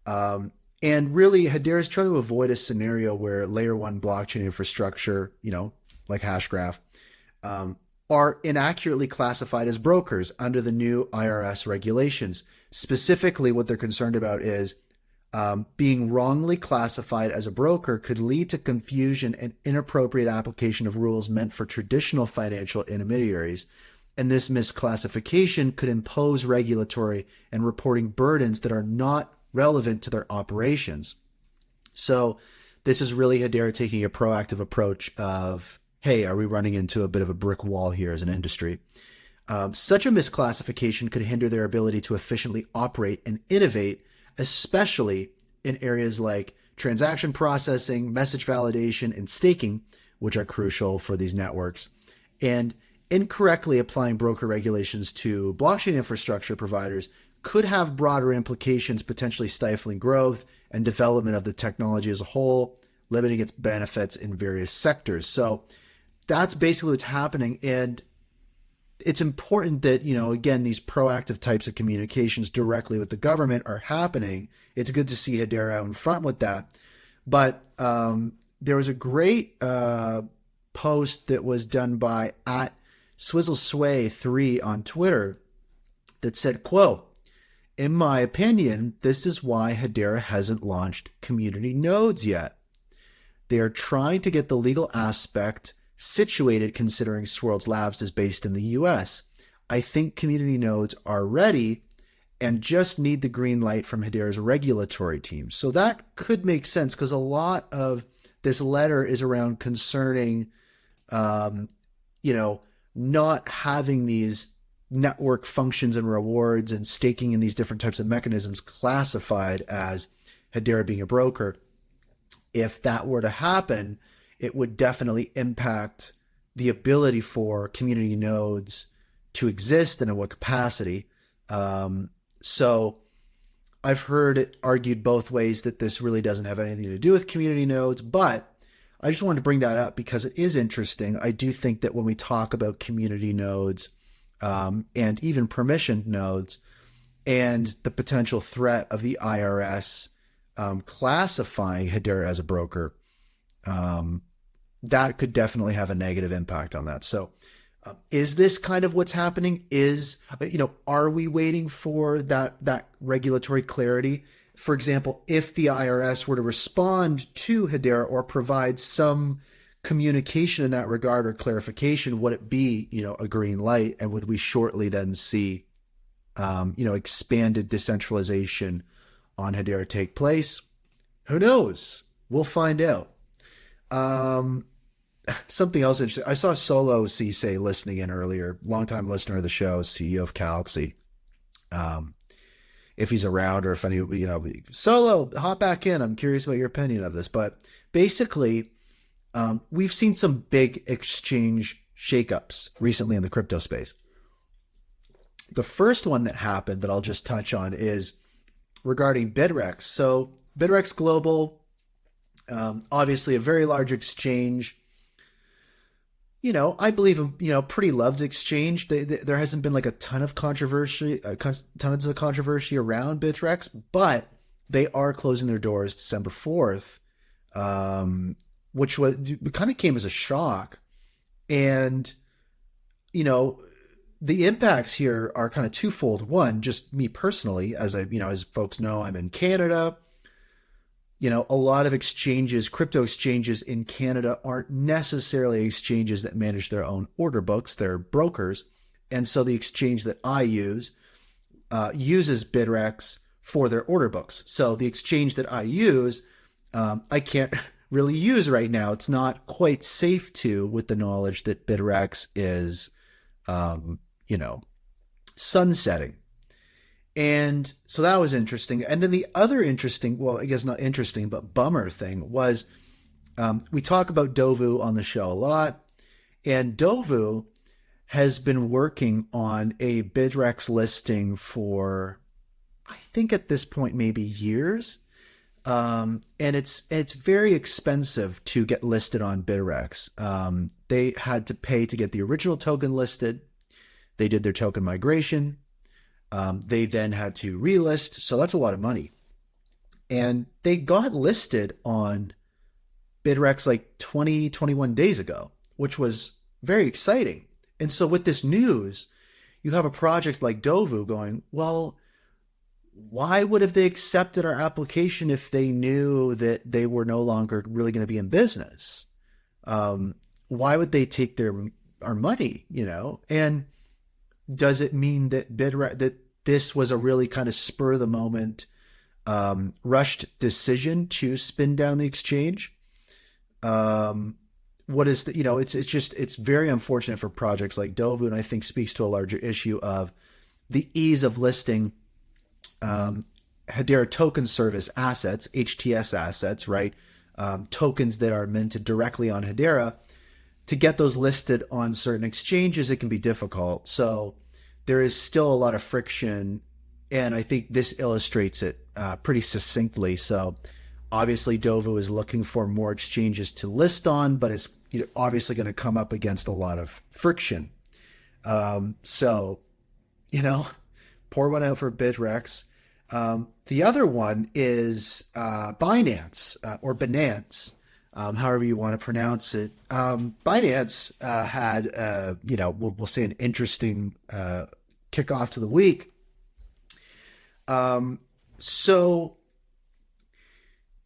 And really, Hedera is trying to avoid a scenario where layer one blockchain infrastructure, like Hashgraph, are inaccurately classified as brokers under the new IRS regulations. Specifically, what they're concerned about is being wrongly classified as a broker could lead to confusion and inappropriate application of rules meant for traditional financial intermediaries. And this misclassification could impose regulatory and reporting burdens that are not relevant to their operations. So this is really Hedera taking a proactive approach of, hey, are we running into a bit of a brick wall here as an industry? Such a misclassification could hinder their ability to efficiently operate and innovate, especially in areas like transaction processing, message validation, and staking, which are crucial for these networks. And incorrectly applying broker regulations to blockchain infrastructure providers could have broader implications, potentially stifling growth and development of the technology as a whole, limiting its benefits in various sectors. So that's basically what's happening. And it's important that, again, these proactive types of communications directly with the government are happening. It's good to see Hedera out in front with that. But there was a great post that was done by @SwizzleSway3 on Twitter that said, quote, "In my opinion, this is why Hedera hasn't launched community nodes yet. They are trying to get the legal aspect situated considering Swirlds Labs is based in the US. I think community nodes are ready and just need the green light from Hedera's regulatory team." So that could make sense because a lot of this letter is around concerning, not having these network functions and rewards and staking in these different types of mechanisms classified as Hedera being a broker. If that were to happen, it would definitely impact the ability for community nodes to exist and in what capacity. So I've heard it argued both ways that this really doesn't have anything to do with community nodes, but I just wanted to bring that up because it is interesting. I do think that when we talk about community nodes and even permissioned nodes and the potential threat of the IRS classifying Hedera as a broker, that could definitely have a negative impact on that. So is this kind of what's happening? Are we waiting for that regulatory clarity? For example, if the IRS were to respond to Hedera or provide some communication in that regard or clarification, would it be, a green light? And would we shortly then see, expanded decentralization on Hedera take place? Who knows? We'll find out. Something else interesting. I saw Solo Cisse listening in earlier, longtime listener of the show, CEO of Calaxy. If he's around or if any, Solo, hop back in. I'm curious about your opinion of this. But basically, we've seen some big exchange shakeups recently in the crypto space. The first one that happened that I'll just touch on is regarding Bittrex. So Bittrex Global, obviously a very large exchange, I believe a pretty loved exchange. There hasn't been like a ton of controversy, tons of controversy around Bittrex, but they are closing their doors December 4th, which kind of came as a shock. And, the impacts here are kind of twofold. One, just me personally, as folks know, I'm in Canada. A lot of exchanges, crypto exchanges in Canada aren't necessarily exchanges that manage their own order books. They're brokers. And so the exchange that I use uses Bittrex for their order books. So the exchange that I use, I can't really use right now. It's not quite safe to, with the knowledge that Bittrex is, sunsetting. And so that was interesting. And then the other interesting, well, I guess not interesting, but bummer thing was we talk about Dovu on the show a lot. And Dovu has been working on a Bittrex listing for, I think at this point, maybe years. And it's very expensive to get listed on Bittrex. They had to pay to get the original token listed. They did their token migration. They then had to relist. So that's a lot of money. And they got listed on Bittrex like 21 days ago, which was very exciting. And so with this news, you have a project like Dovu going, well, why would have they accepted our application if they knew that they were no longer really going to be in business? Why would they take our money, And does it mean that that this was a really kind of spur of the moment, rushed decision to spin down the exchange? What is it's very unfortunate for projects like Dovu, and I think speaks to a larger issue of the ease of listing Hedera token service assets, HTS assets, right? Tokens that are minted directly on Hedera. To get those listed on certain exchanges, it can be difficult. So there is still a lot of friction, and I think this illustrates it pretty succinctly. So obviously Dovu is looking for more exchanges to list on, but it's obviously going to come up against a lot of friction. So, pour one out for Bittrex. The other one is Binance or Binance. However you want to pronounce it. Binance had, we'll say an interesting kickoff to the week. So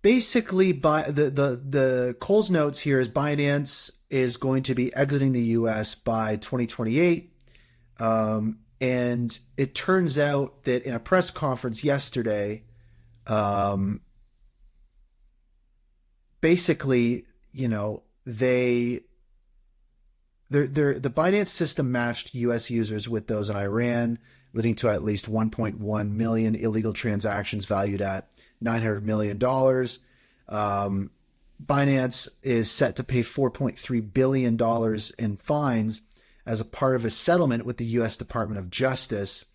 basically, the Cole's notes here is Binance is going to be exiting the U.S. by 2028. And it turns out that in a press conference yesterday, basically, the Binance system matched U.S. users with those in Iran, leading to at least 1.1 million illegal transactions valued at $900 million. Binance is set to pay $4.3 billion in fines as a part of a settlement with the U.S. Department of Justice.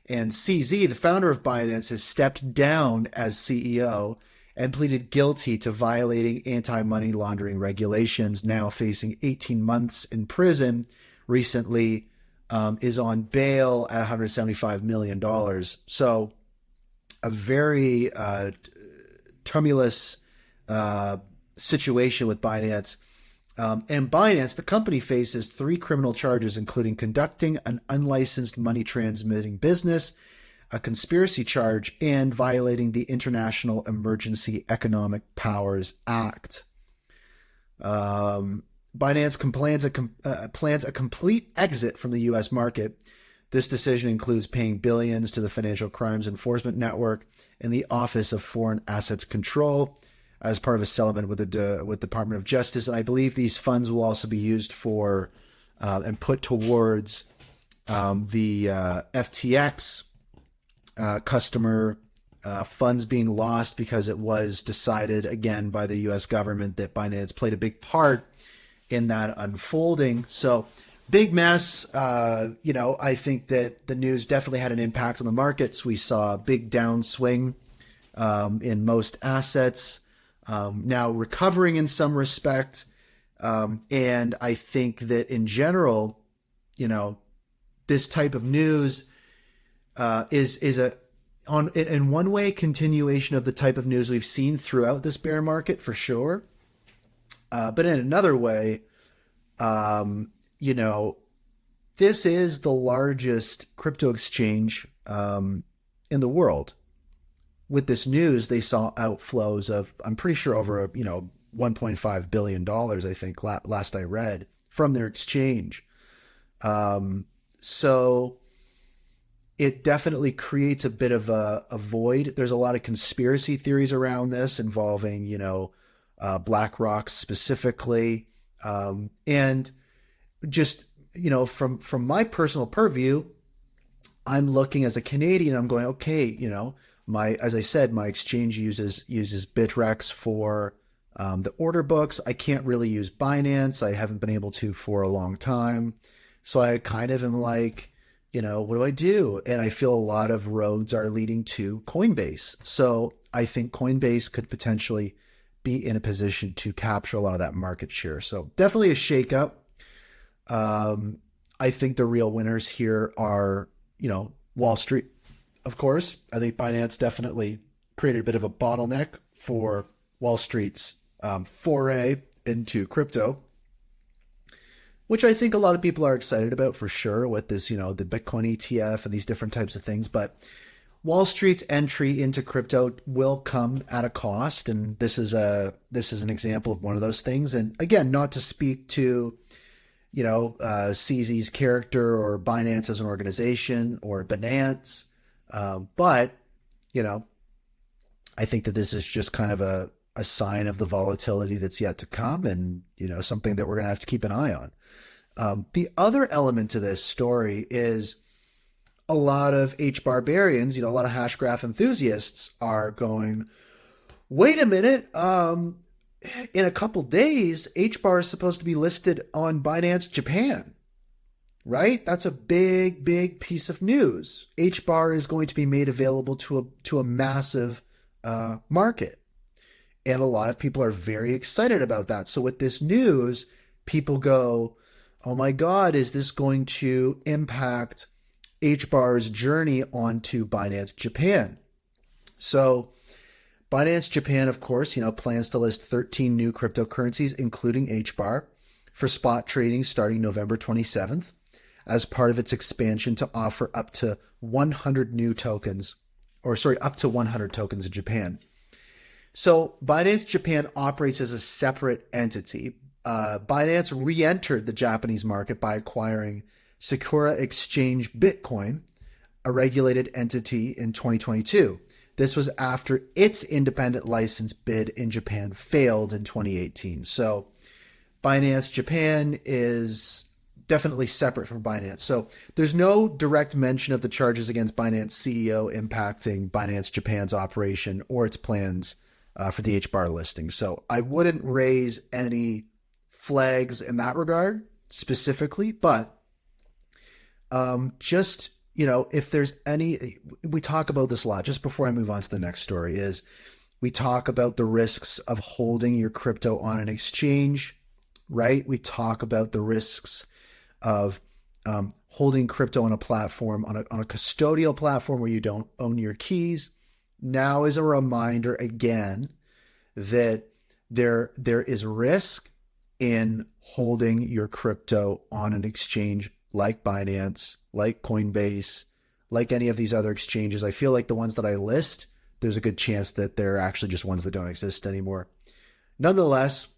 And CZ, the founder of Binance, has stepped down as CEO and pleaded guilty to violating anti-money laundering regulations, now facing 18 months in prison. Recently is on bail at $175 million. So a very tumultuous situation with Binance. And Binance, the company, faces 3 criminal charges, including conducting an unlicensed money transmitting business, a conspiracy charge, and violating the International Emergency Economic Powers Act. Binance plans a complete exit from the U.S. market. This decision includes paying billions to the Financial Crimes Enforcement Network and the Office of Foreign Assets Control as part of a settlement with the Department of Justice. And I believe these funds will also be used for and put towards the FTX customer funds being lost, because it was decided again by the U.S. government that Binance played a big part in that unfolding. So big mess. I think that the news definitely had an impact on the markets. We saw a big downswing in most assets. Now recovering in some respect. And I think that in general, this type of news is in one way continuation of the type of news we've seen throughout this bear market for sure. But in another way, this is the largest crypto exchange in the world. With this news, they saw outflows of, I'm pretty sure over, $1.5 billion, I think, last I read, from their exchange. So it definitely creates a bit of a void. There's a lot of conspiracy theories around this involving, BlackRock specifically. And just, from my personal purview, I'm looking as a Canadian, I'm going, okay, as I said, my exchange uses Bittrex for the order books. I can't really use Binance. I haven't been able to for a long time. So I kind of am like, what do I do? And I feel a lot of roads are leading to Coinbase. So I think Coinbase could potentially be in a position to capture a lot of that market share. So definitely a shakeup. I think the real winners here are, Wall Street, of course. I think Binance definitely created a bit of a bottleneck for Wall Street's foray into crypto, which I think a lot of people are excited about for sure with this, the Bitcoin ETF and these different types of things. But Wall Street's entry into crypto will come at a cost, and this is an example of one of those things. And again, not to speak to CZ's character or Binance as an organization or Binance, but I think that this is just kind of a sign of the volatility that's yet to come, and something that we're going to have to keep an eye on. The other element to this story is a lot of HBARbarians, a lot of Hashgraph enthusiasts are going, wait a minute, in a couple days, HBAR is supposed to be listed on Binance Japan, right? That's a big, big piece of news. HBAR is going to be made available to a massive market. And a lot of people are very excited about that. So with this news, people go, oh my God, is this going to impact HBAR's journey onto Binance Japan? So Binance Japan, of course, plans to list 13 new cryptocurrencies, including HBAR, for spot trading starting November 27th, as part of its expansion to offer up to 100 tokens in Japan. So Binance Japan operates as a separate entity. Binance re-entered the Japanese market by acquiring Sakura Exchange Bitcoin, a regulated entity, in 2022. This was after its independent license bid in Japan failed in 2018. So Binance Japan is definitely separate from Binance. So there's no direct mention of the charges against Binance CEO impacting Binance Japan's operation or its plans for the HBAR listing. So I wouldn't raise any flags in that regard specifically, but just, if there's any, we talk about this a lot just before I move on to the next story, is we talk about the risks of holding your crypto on an exchange, right? We talk about the risks of holding crypto on a platform, on a custodial platform where you don't own your keys. Now is a reminder again that there is risk in holding your crypto on an exchange like Binance, like Coinbase, like any of these other exchanges. I feel like the ones that I list, there's a good chance that they're actually just ones that don't exist anymore. Nonetheless,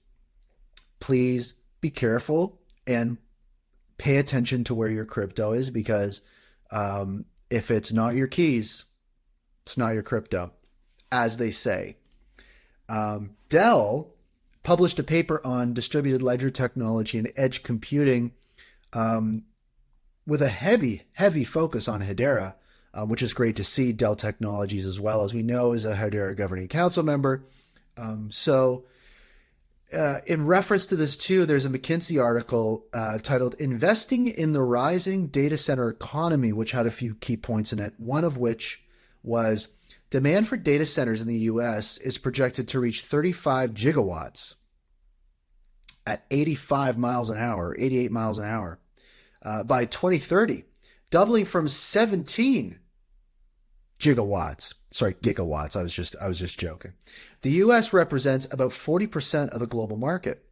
please be careful and pay attention to where your crypto is, because if it's not your keys, it's not your crypto, as they say. Dell published a paper on distributed ledger technology and edge computing with a heavy focus on Hedera, which is great to see. Dell Technologies, as well, as we know, is a Hedera governing council member. In reference to this too, there's a McKinsey article titled Investing in the Rising Data Center Economy, which had a few key points in it, one of which was demand for data centers in the U.S. is projected to reach 35 gigawatts at 85 miles an hour, 88 miles an hour by 2030, doubling from 17 gigawatts. I was just joking. The US represents about 40% of the global market.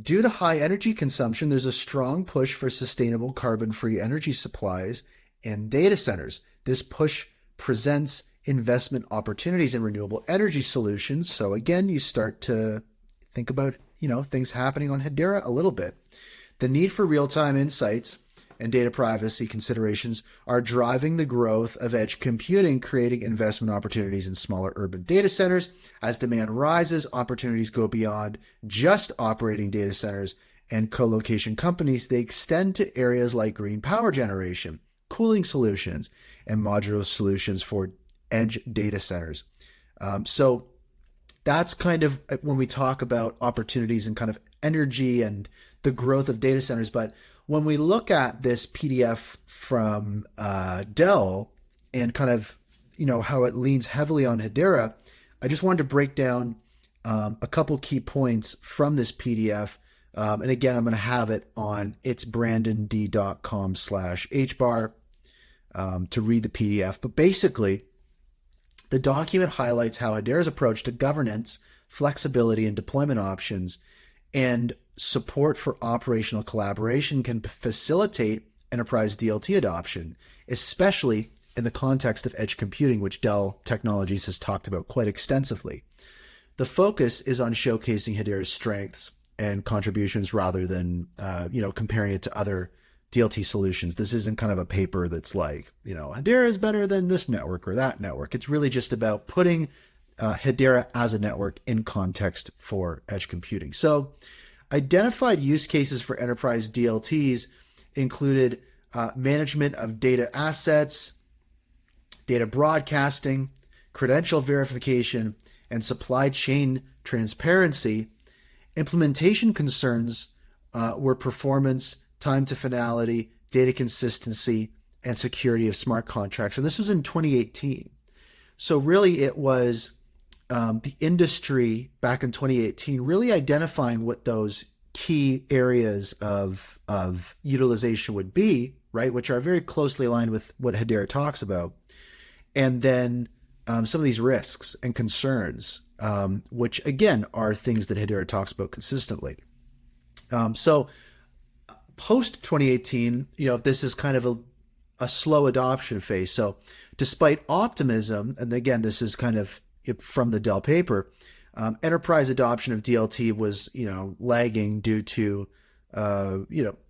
Due to high energy consumption, there's a strong push for sustainable carbon-free energy supplies and data centers. This push presents investment opportunities in renewable energy solutions. So again, you start to think about, things happening on Hedera a little bit. The need for real-time insights and data privacy considerations are driving the growth of edge computing, creating investment opportunities in smaller urban data centers. As demand rises, opportunities go beyond just operating data centers and co-location companies. They extend to areas like green power generation, cooling solutions, and modular solutions for edge data centers. So that's kind of when we talk about opportunities and kind of energy and the growth of data centers. But when we look at this PDF from Dell and kind of, how it leans heavily on Hedera, I just wanted to break down a couple key points from this PDF. And again, I'm going to have it on itsbrandond.com/HBAR to read the PDF. But basically, the document highlights how Hedera's approach to governance, flexibility, and deployment options and support for operational collaboration can facilitate enterprise DLT adoption, especially in the context of edge computing, which Dell Technologies has talked about quite extensively. The focus is on showcasing Hedera's strengths and contributions rather than, comparing it to other DLT solutions. This isn't kind of a paper that's like, Hedera is better than this network or that network. It's really just about putting Hedera as a network in context for edge computing. So identified use cases for enterprise DLTs included management of data assets, data broadcasting, credential verification, and supply chain transparency. Implementation concerns were performance, time to finality, data consistency, and security of smart contracts. And this was in 2018. So really it was the industry back in 2018 really identifying what those key areas of utilization would be, right, which are very closely aligned with what Hedera talks about. And then some of these risks and concerns, which again are things that Hedera talks about consistently. So post 2018, this is kind of a slow adoption phase. So despite optimism, and again, this is kind of from the Dell paper, enterprise adoption of DLT was, lagging due to,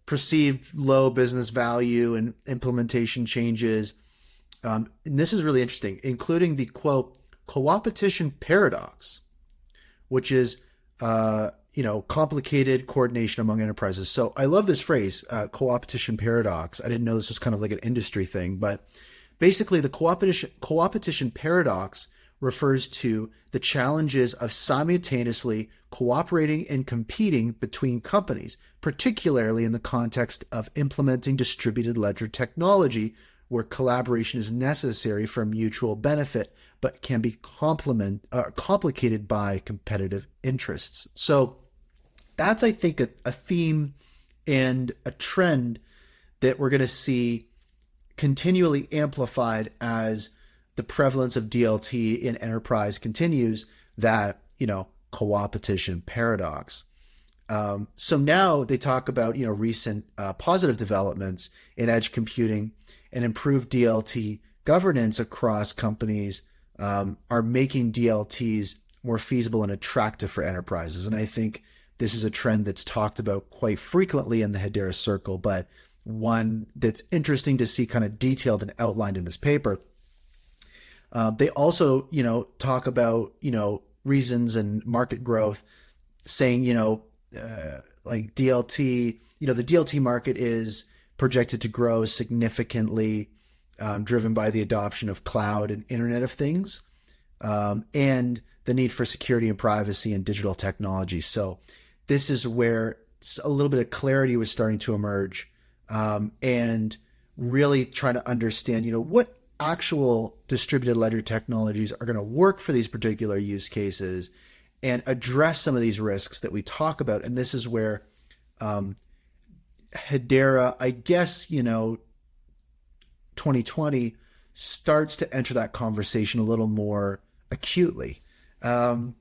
perceived low business value and implementation changes. And this is really interesting, including the quote, co-opetition paradox, which is, complicated coordination among enterprises. So I love this phrase, co-opetition paradox. I didn't know this was kind of like an industry thing, but basically the co-opetition paradox refers to the challenges of simultaneously cooperating and competing between companies, particularly in the context of implementing distributed ledger technology, where collaboration is necessary for mutual benefit, but can be complicated by competitive interests. So that's, I think, a theme and a trend that we're going to see continually amplified as the prevalence of DLT in enterprise continues, that, co-opetition paradox. So now they talk about, recent positive developments in edge computing and improved DLT governance across companies are making DLTs more feasible and attractive for enterprises. And I think this is a trend that's talked about quite frequently in the Hedera circle, but one that's interesting to see kind of detailed and outlined in this paper. They also, talk about, reasons and market growth, saying, like DLT, the DLT market is projected to grow significantly, driven by the adoption of cloud and Internet of Things, and the need for security and privacy and digital technology. So this is where a little bit of clarity was starting to emerge, and really trying to understand, what actual distributed ledger technologies are going to work for these particular use cases, and address some of these risks that we talk about. And this is where Hedera, I guess, 2020 starts to enter that conversation a little more acutely. The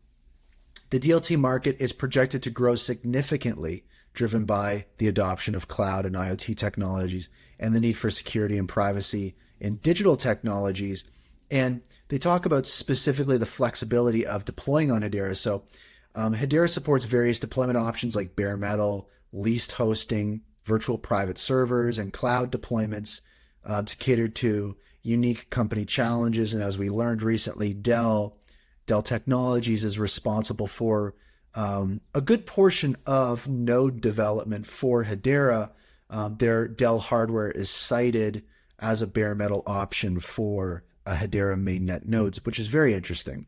DLT market is projected to grow significantly, driven by the adoption of cloud and IoT technologies and the need for security and privacy in digital technologies. And they talk about specifically the flexibility of deploying on Hedera. So Hedera supports various deployment options like bare metal, leased hosting, virtual private servers, and cloud deployments to cater to unique company challenges. And as we learned recently, Dell Technologies is responsible for a good portion of node development for Hedera. Their Dell hardware is cited as a bare metal option for Hedera mainnet nodes, which is very interesting.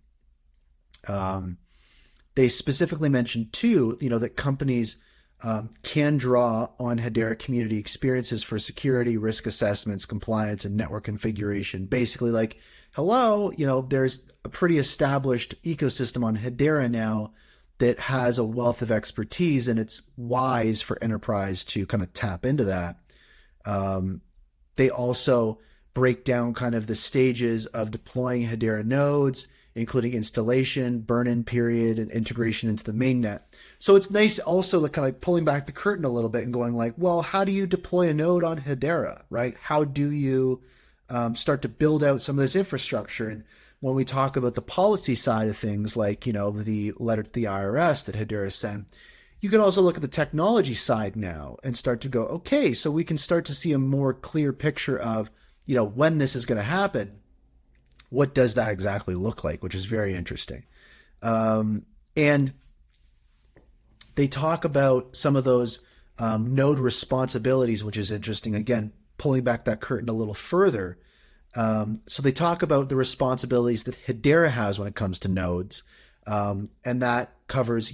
They specifically mentioned too, that companies can draw on Hedera community experiences for security, risk assessments, compliance, and network configuration. Basically, like, hello, there's a pretty established ecosystem on Hedera now that has a wealth of expertise, and it's wise for enterprise to kind of tap into that. They also break down kind of the stages of deploying Hedera nodes, including installation, burn-in period, and integration into the mainnet. So it's nice also kind of pulling back the curtain a little bit and going like, well, how do you deploy a node on Hedera, right? How do you start to build out some of this infrastructure? And when we talk about the policy side of things, like, the letter to the IRS that Hedera sent, you can also look at the technology side now and start to go, okay, so we can start to see a more clear picture of, when this is going to happen. What does that exactly look like, which is very interesting. And they talk about some of those node responsibilities, which is interesting. Again, pulling back that curtain a little further. So they talk about the responsibilities that Hedera has when it comes to nodes. And that covers,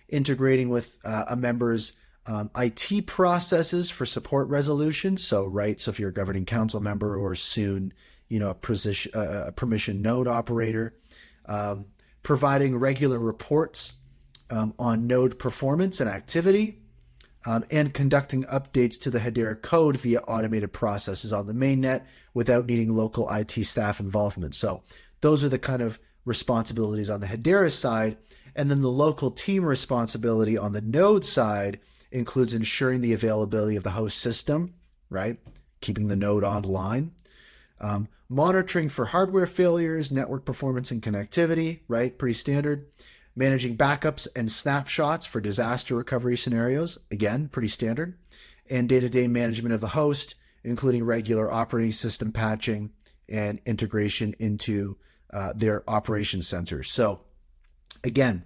integrating with a member's IT processes for support resolution. So if you're a governing council member or soon, a permission node operator, providing regular reports on node performance and activity, and conducting updates to the Hedera code via automated processes on the mainnet without needing local IT staff involvement. So those are the kind of responsibilities on the Hedera side. And then the local team responsibility on the node side includes ensuring the availability of the host system, right? Keeping the node online. Monitoring for hardware failures, network performance, and connectivity, right? Pretty standard. Managing backups and snapshots for disaster recovery scenarios, again, pretty standard. And day-to-day management of the host, including regular operating system patching and integration into their operation centers. So again,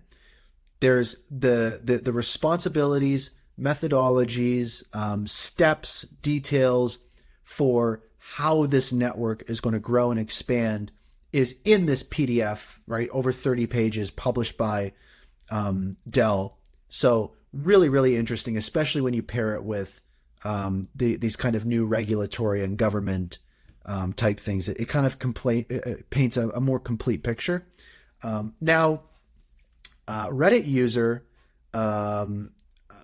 there's the responsibilities, methodologies, steps, details for how this network is going to grow and expand is in this PDF, right? Over 30 pages published by Dell. So really, really interesting, especially when you pair it with these kind of new regulatory and government type things. It kind of paints a more complete picture. Now, Reddit user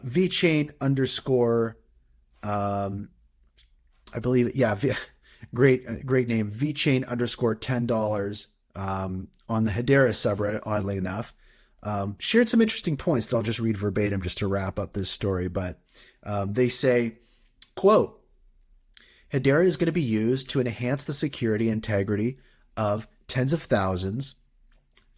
vchain underscore, I believe, yeah, great name, vchain underscore $10 on the Hedera subreddit, oddly enough, shared some interesting points that I'll just read verbatim just to wrap up this story. But they say, quote, Hedera is going to be used to enhance the security and integrity of tens of thousands,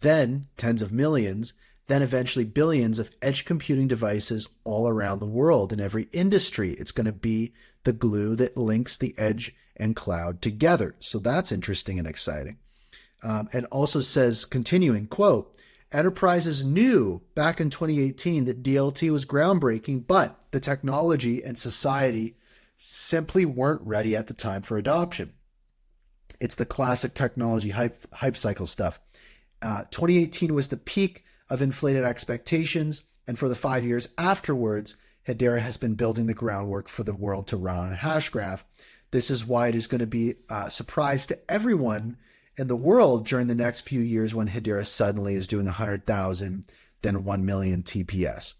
then tens of millions, then eventually billions of edge computing devices all around the world in every industry. It's going to be the glue that links the edge and cloud together. So that's interesting and exciting. And also says, continuing, quote, enterprises knew back in 2018 that DLT was groundbreaking, but the technology and society simply weren't ready at the time for adoption. It's the classic technology hype cycle stuff. 2018 was the peak of inflated expectations, and for the 5 years afterwards, Hedera has been building the groundwork for the world to run on a Hashgraph. This is why it is going to be a surprise to everyone in the world during the next few years when Hedera suddenly is doing 100,000, than 1 million TPS.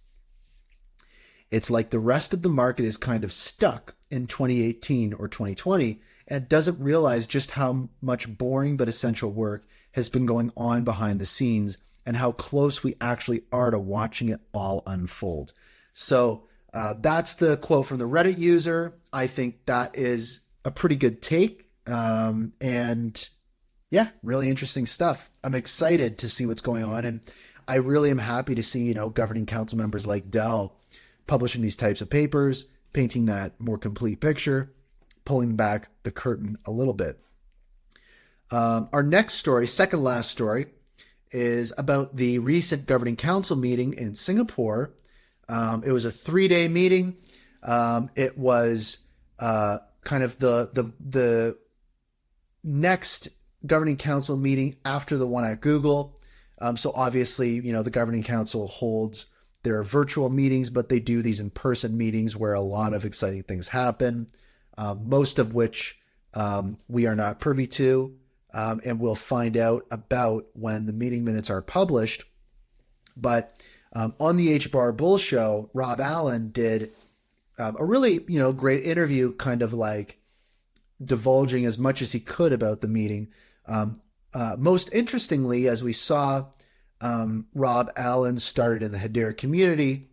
It's like the rest of the market is kind of stuck in 2018 or 2020 and doesn't realize just how much boring but essential work has been going on behind the scenes and how close we actually are to watching it all unfold. So that's the quote from the Reddit user. I think that is a pretty good take. And yeah, really interesting stuff. I'm excited to see what's going on. And I really am happy to see, governing council members like Dell publishing these types of papers, painting that more complete picture, pulling back the curtain a little bit. Our next story, second last story, is about the recent governing council meeting in Singapore. It was a 3-day meeting. It was kind of the next governing council meeting after the one at Google. So obviously, the governing council holds their virtual meetings, but they do these in-person meetings where a lot of exciting things happen, most of which we are not privy to, and we'll find out about when the meeting minutes are published. But on the HBAR Bull Show, Rob Allen did a really, great interview, kind of like divulging as much as he could about the meeting. Most interestingly, as we saw, Rob Allen started in the Hedera community.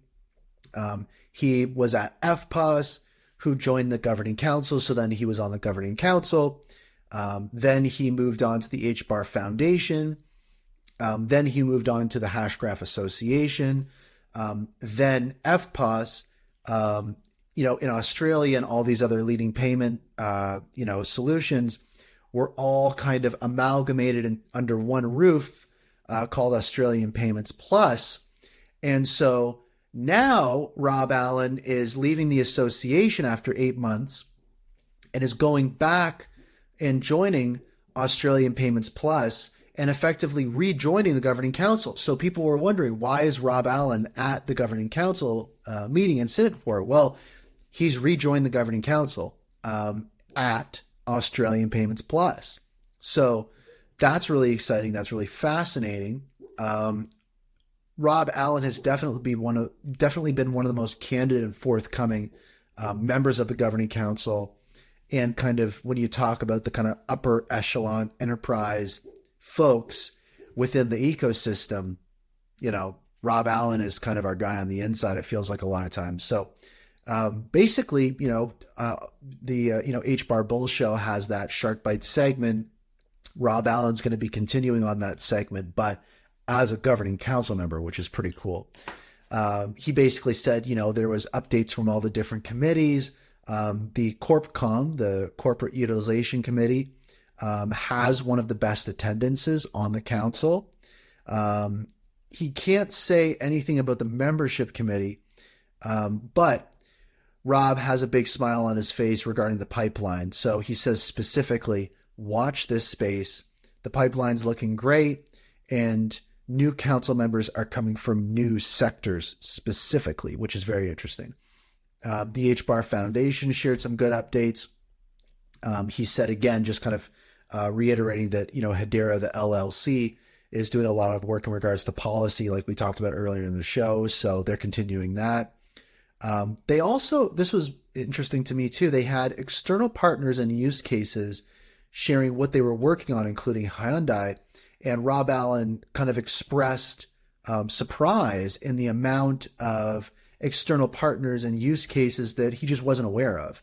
He was at FPOS, who joined the governing council. So then he was on the governing council. Then he moved on to the HBAR Foundation. Then he moved on to the Hashgraph Association. Then FPOS, in Australia and all these other leading payment, solutions were all kind of amalgamated under one roof, called Australian Payments Plus. And so now Rob Allen is leaving the association after 8 months and is going back and joining Australian Payments Plus and effectively rejoining the governing council. So people were wondering, why is Rob Allen at the governing council meeting in Singapore? Well, he's rejoined the governing council at Australian Payments Plus. So that's really exciting. That's really fascinating. Rob Allen has definitely been one of the most candid and forthcoming members of the governing council. And kind of when you talk about the kind of upper echelon enterprise folks within the ecosystem, Rob Allen is kind of our guy on the inside. It feels like a lot of times. So basically, the HBAR Bull Show has that Shark Bite segment. Rob Allen's going to be continuing on that segment, but as a governing council member, which is pretty cool. He basically said, there was updates from all the different committees. The CorpCom, the Corporate Utilization Committee, has one of the best attendances on the council. He can't say anything about the membership committee, but Rob has a big smile on his face regarding the pipeline. So he says specifically, watch this space. The pipeline's looking great, and new council members are coming from new sectors specifically, which is very interesting. The HBAR Foundation shared some good updates. He said again, just kind of reiterating that, Hedera, the LLC, is doing a lot of work in regards to policy, like we talked about earlier in the show. So they're continuing that. They also, this was interesting to me too, they had external partners and use cases sharing what they were working on, including Hyundai. And Rob Allen kind of expressed surprise in the amount of external partners and use cases that he just wasn't aware of.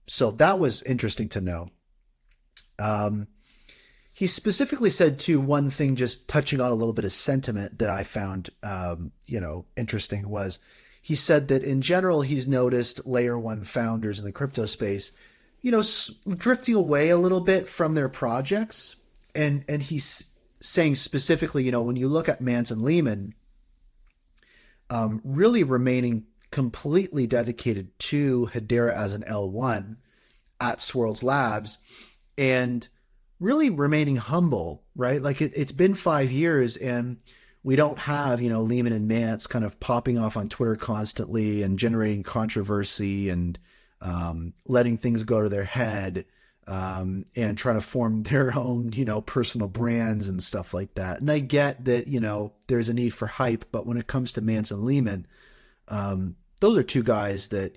So that was interesting to know. He specifically said too, one thing, just touching on a little bit of sentiment that I found, interesting, was he said that in general, he's noticed layer one founders in the crypto space, drifting away a little bit from their projects. And he's saying specifically, when you look at Manson Lehman, really remaining completely dedicated to Hedera as an L1 at Swirls Labs, and really remaining humble, right? Like it's been 5 years and we don't have, Lehman and Mance kind of popping off on Twitter constantly and generating controversy and letting things go to their head. and trying to form their own, personal brands and stuff like that. And I get that, there's a need for hype, but when it comes to Manson Lehman, those are two guys that,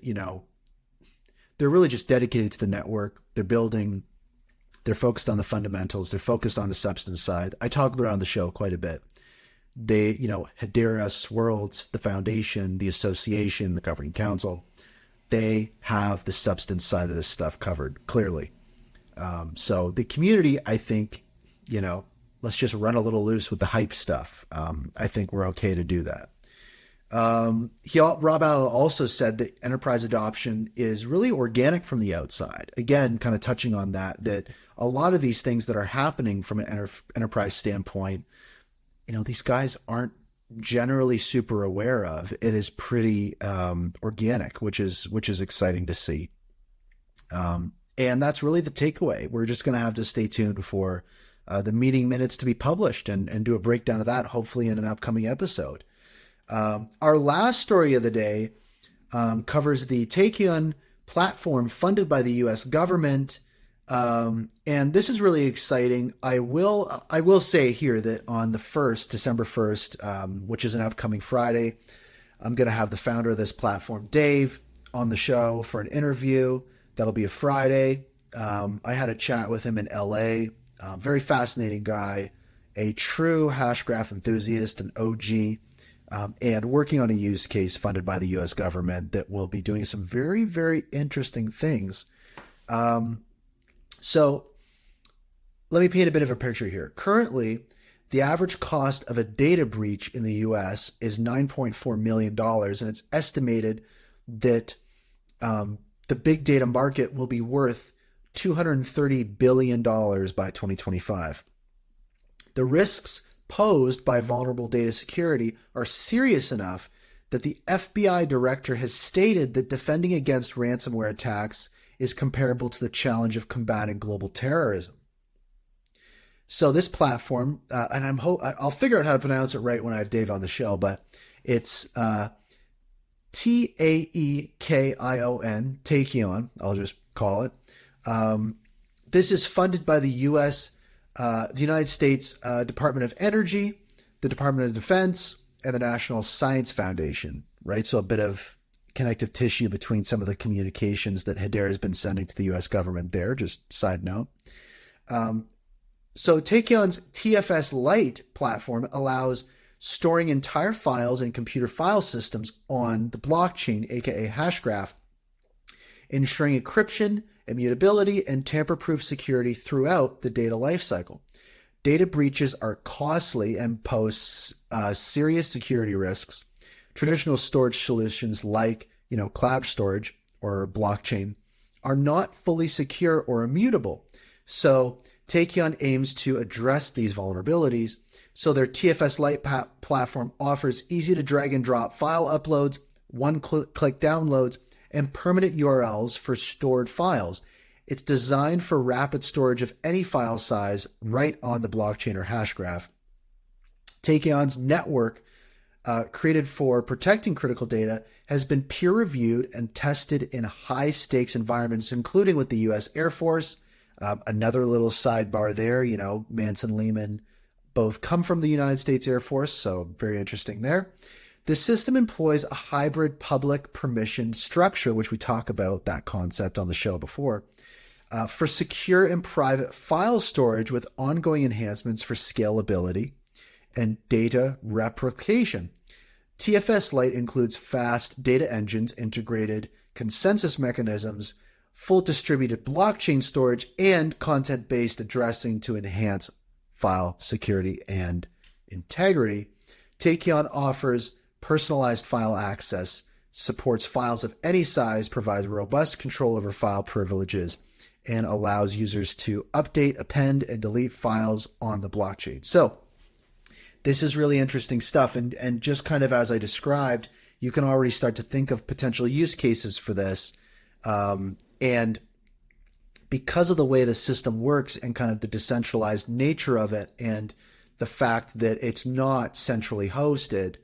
they're really just dedicated to the network. They're focused on the fundamentals. They're focused on the substance side. I talk about it on the show quite a bit. They, Hedera, Swirlds, the foundation, the association, the governing council, they have the substance side of this stuff covered clearly. So the community, I think, let's just run a little loose with the hype stuff. I think we're okay to do that. Rob Allen also said that enterprise adoption is really organic from the outside. Again, kind of touching on that a lot of these things that are happening from an enterprise standpoint, these guys aren't generally super aware of. It is pretty organic, which is exciting to see. And that's really the takeaway. We're just going to have to stay tuned for the meeting minutes to be published and do a breakdown of that, hopefully in an upcoming episode. Our last story of the day covers the Taekion platform funded by the U.S. government. And this is really exciting. I will say here that on the 1st, December 1st, which is an upcoming Friday, I'm going to have the founder of this platform, Dave, on the show for an interview. That'll be a Friday. I had a chat with him in LA. Very fascinating guy, a true Hashgraph enthusiast, an OG, and working on a use case funded by the U.S. government that will be doing some very, very interesting things. So let me paint a bit of a picture here. Currently, the average cost of a data breach in the U.S. is $9.4 million, and it's estimated that the big data market will be worth $230 billion by 2025. The risks posed by vulnerable data security are serious enough that the FBI director has stated that defending against ransomware attacks is comparable to the challenge of combating global terrorism. So this platform, and I'll figure out how to pronounce it right when I have Dave on the show, but it's Taekion, Taekion, I'll just call it. This is funded by the United States Department of Energy, the Department of Defense, and the National Science Foundation, right? So a bit of connective tissue between some of the communications that Hedera has been sending to the U.S. government there, just side note. So Taekion's TFS Lite platform allows storing entire files in computer file systems on the blockchain, aka Hashgraph, ensuring encryption, immutability, and tamper-proof security throughout the data lifecycle. Data breaches are costly and pose serious security risks. Traditional storage solutions like, cloud storage or blockchain are not fully secure or immutable. So Taekion aims to address these vulnerabilities. So their TFS Lite platform offers easy to drag and drop file uploads, one-click downloads, and permanent URLs for stored files. It's designed for rapid storage of any file size right on the blockchain or Hashgraph. Taekion's network, created for protecting critical data, has been peer-reviewed and tested in high-stakes environments, including with the U.S. Air Force. Another little sidebar there, Manson Lehman both come from the United States Air Force, so very interesting there. The system employs a hybrid public permission structure, which we talk about that concept on the show before, for secure and private file storage with ongoing enhancements for scalability and data replication. TFS Lite includes fast data engines, integrated consensus mechanisms, full distributed blockchain storage, and content-based addressing to enhance file security and integrity. Taekion offers personalized file access, supports files of any size, provides robust control over file privileges, and allows users to update, append, and delete files on the blockchain. So this is really interesting stuff. And just kind of as I described, you can already start to think of potential use cases for this. And because of the way the system works and kind of the decentralized nature of it and the fact that it's not centrally hosted,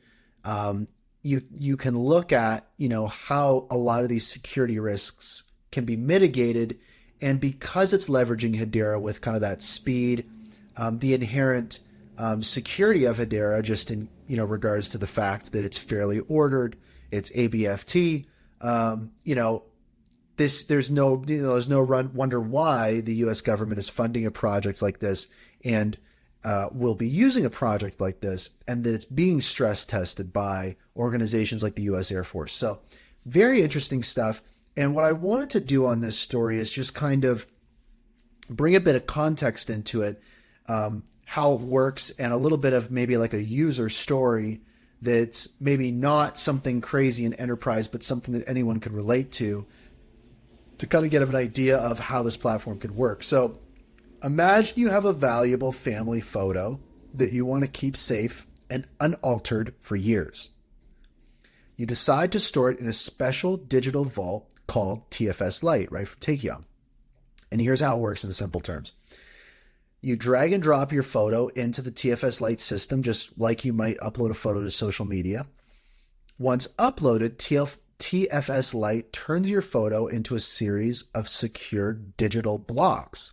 you can look at, how a lot of these security risks can be mitigated And because it's leveraging Hedera with kind of that speed, the inherent security of Hedera, just in regards to the fact that it's fairly ordered, it's ABFT, there's no wonder why the U.S. government is funding a project like this and will be using a project like this, and that it's being stress tested by organizations like the U.S. Air Force. So very interesting stuff. And what I wanted to do on this story is just kind of bring a bit of context into it, how it works, and a little bit of maybe like a user story that's maybe not something crazy in enterprise, but something that anyone could relate to kind of get an idea of how this platform could work. So imagine you have a valuable family photo that you want to keep safe and unaltered for years. You decide to store it in a special digital vault called TFS Lite, right, from Taekion. And here's how it works in simple terms. You drag and drop your photo into the TFS Lite system, just like you might upload a photo to social media. Once uploaded, TFS Lite turns your photo into a series of secure digital blocks.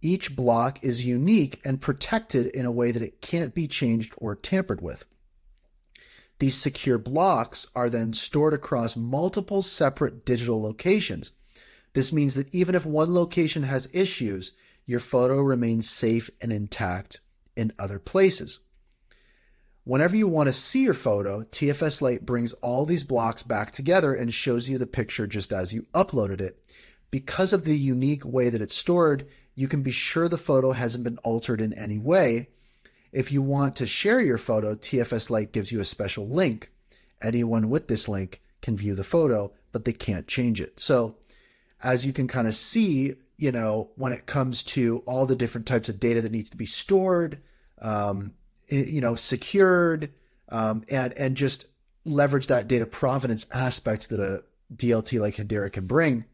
Each block is unique and protected in a way that it can't be changed or tampered with. These secure blocks are then stored across multiple separate digital locations. This means that even if one location has issues, your photo remains safe and intact in other places. Whenever you want to see your photo, TFS Lite brings all these blocks back together and shows you the picture just as you uploaded it. Because of the unique way that it's stored, you can be sure the photo hasn't been altered in any way. If you want to share your photo, TFS Lite gives you a special link. Anyone with this link can view the photo, but they can't change it. So as you can kind of see, when it comes to all the different types of data that needs to be stored, secured, and just leverage that data provenance aspect that a DLT like Hedera can bring,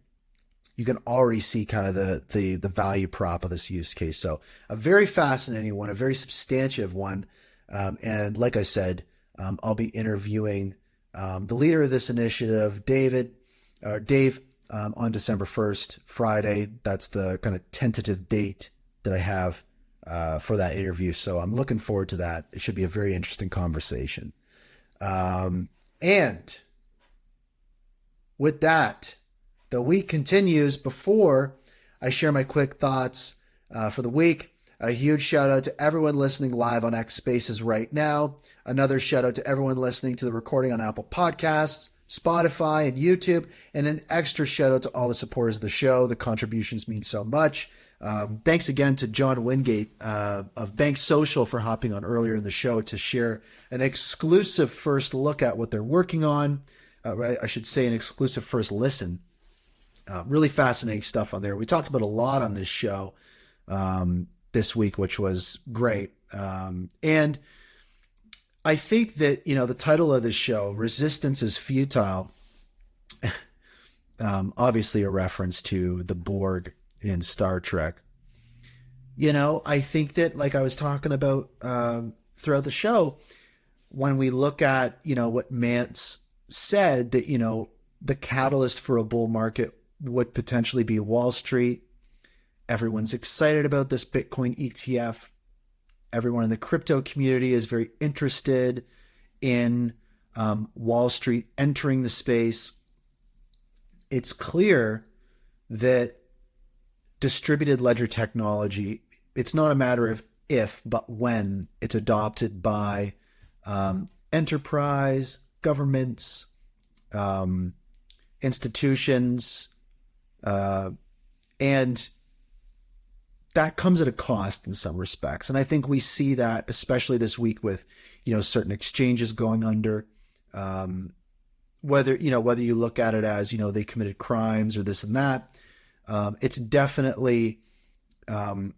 you can already see kind of the value prop of this use case. So a very fascinating one, a very substantive one. And like I said, I'll be interviewing the leader of this initiative, Dave, on December 1st, Friday. That's the kind of tentative date that I have for that interview. So I'm looking forward to that. It should be a very interesting conversation. And with that, the week continues. Before I share my quick thoughts for the week, a huge shout out to everyone listening live on X Spaces right now. Another shout out to everyone listening to the recording on Apple Podcasts, Spotify, and YouTube. And an extra shout out to all the supporters of the show. The contributions mean so much. Thanks again to John Wingate of BankSocial for hopping on earlier in the show to share an exclusive first look at what they're working on. I should say an exclusive first listen. Really fascinating stuff on there. We talked about a lot on this show this week, which was great. And I think that, the title of this show, Resistance is Futile, obviously a reference to the Borg in Star Trek. I think that, like I was talking about throughout the show, when we look at, what Mance said, that, the catalyst for a bull market would potentially be Wall Street. Everyone's excited about this Bitcoin ETF. Everyone in the crypto community is very interested in Wall Street entering the space. It's clear that distributed ledger technology, it's not a matter of if, but when it's adopted by enterprise, governments, institutions, and that comes at a cost in some respects. And I think we see that, especially this week with, certain exchanges going under, whether you look at it as, they committed crimes or this and that. It's definitely, when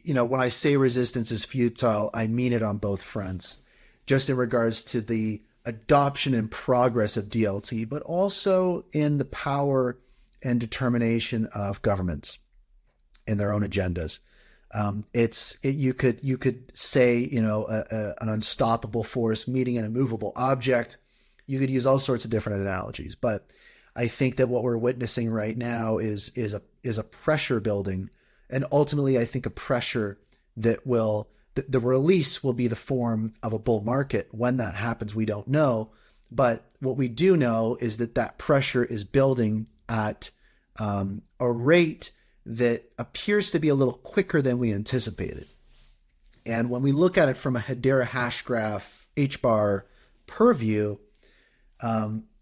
I say resistance is futile, I mean it on both fronts, just in regards to the adoption and progress of DLT, but also in the power and determination of governments in their own agendas. You could say, an unstoppable force meeting an immovable object. You could use all sorts of different analogies, but I think that what we're witnessing right now is a pressure building, and ultimately, I think a pressure that will the release will be the form of a bull market. When that happens, we don't know. But what we do know is that pressure is building at a rate that appears to be a little quicker than we anticipated. And when we look at it from a Hedera Hashgraph HBAR purview,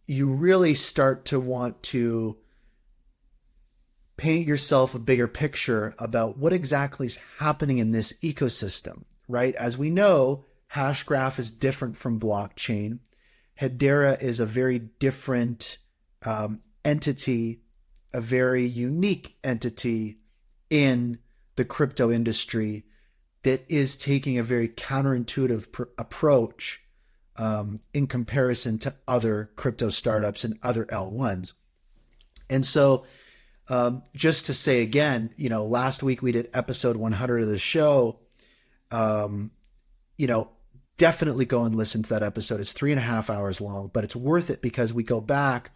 you really start to want to paint yourself a bigger picture about what exactly is happening in this ecosystem, right? As we know, Hashgraph is different from blockchain. Hedera is a very different entity, a very unique entity in the crypto industry that is taking a very counterintuitive approach in comparison to other crypto startups and other L1s. And so just to say again, last week we did episode 100 of the show. Definitely go and listen to that episode. It's 3.5 hours long, but it's worth it because we go back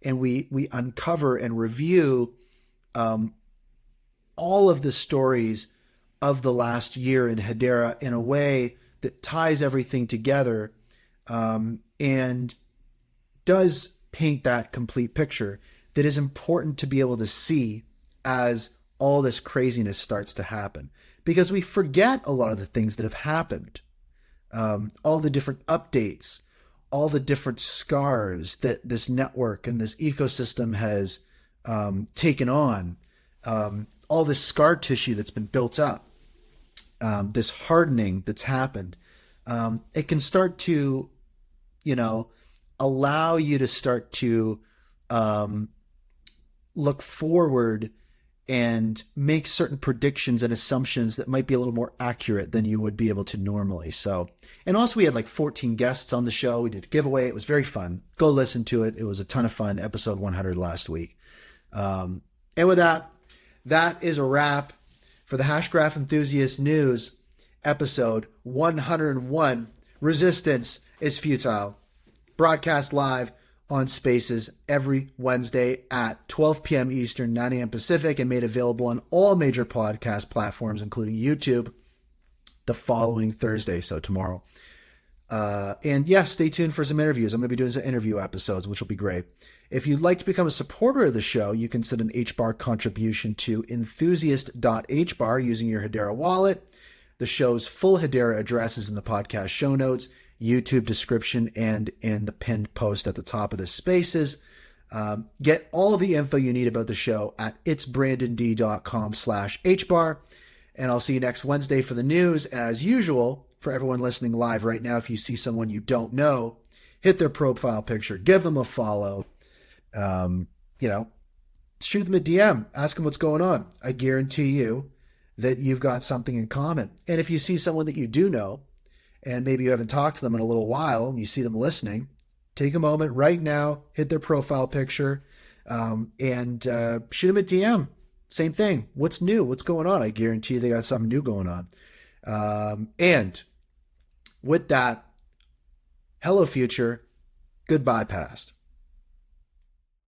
and we uncover and review all of the stories of the last year in Hedera in a way that ties everything together and does paint that complete picture that is important to be able to see as all this craziness starts to happen. Because we forget a lot of the things that have happened. All the different updates, all the different scars that this network and this ecosystem has taken on, all this scar tissue that's been built up, this hardening that's happened. It can start to, allow you to start to look forward and make certain predictions and assumptions that might be a little more accurate than you would be able to normally. So, and also we had like 14 guests on the show. We did a giveaway. It was very fun. Go listen to it. It was a ton of fun. Episode 100 last week. And with that is a wrap for the Hashgraph Enthusiasts News episode 101. Resistance is futile. Broadcast live on Spaces every Wednesday at 12 p.m. Eastern, 9 a.m. Pacific, and made available on all major podcast platforms, including YouTube, the following Thursday, so tomorrow. And yes, stay tuned for some interviews. I'm going to be doing some interview episodes, which will be great. If you'd like to become a supporter of the show, you can send an HBAR contribution to enthusiast.hbar using your Hedera wallet. The show's full Hedera address is in the podcast show notes, YouTube description, and in the pinned post at the top of the Spaces. Get all the info you need about the show at itsbrandond.com/hbar. And I'll see you next Wednesday for the news. And as usual, for everyone listening live right now, if you see someone you don't know, hit their profile picture, give them a follow, shoot them a DM, ask them what's going on. I guarantee you that you've got something in common. And if you see someone that you do know, and maybe you haven't talked to them in a little while, and you see them listening, take a moment right now, hit their profile picture, and shoot them a DM. Same thing. What's new? What's going on? I guarantee they got something new going on. And with that, hello, future. Goodbye, past.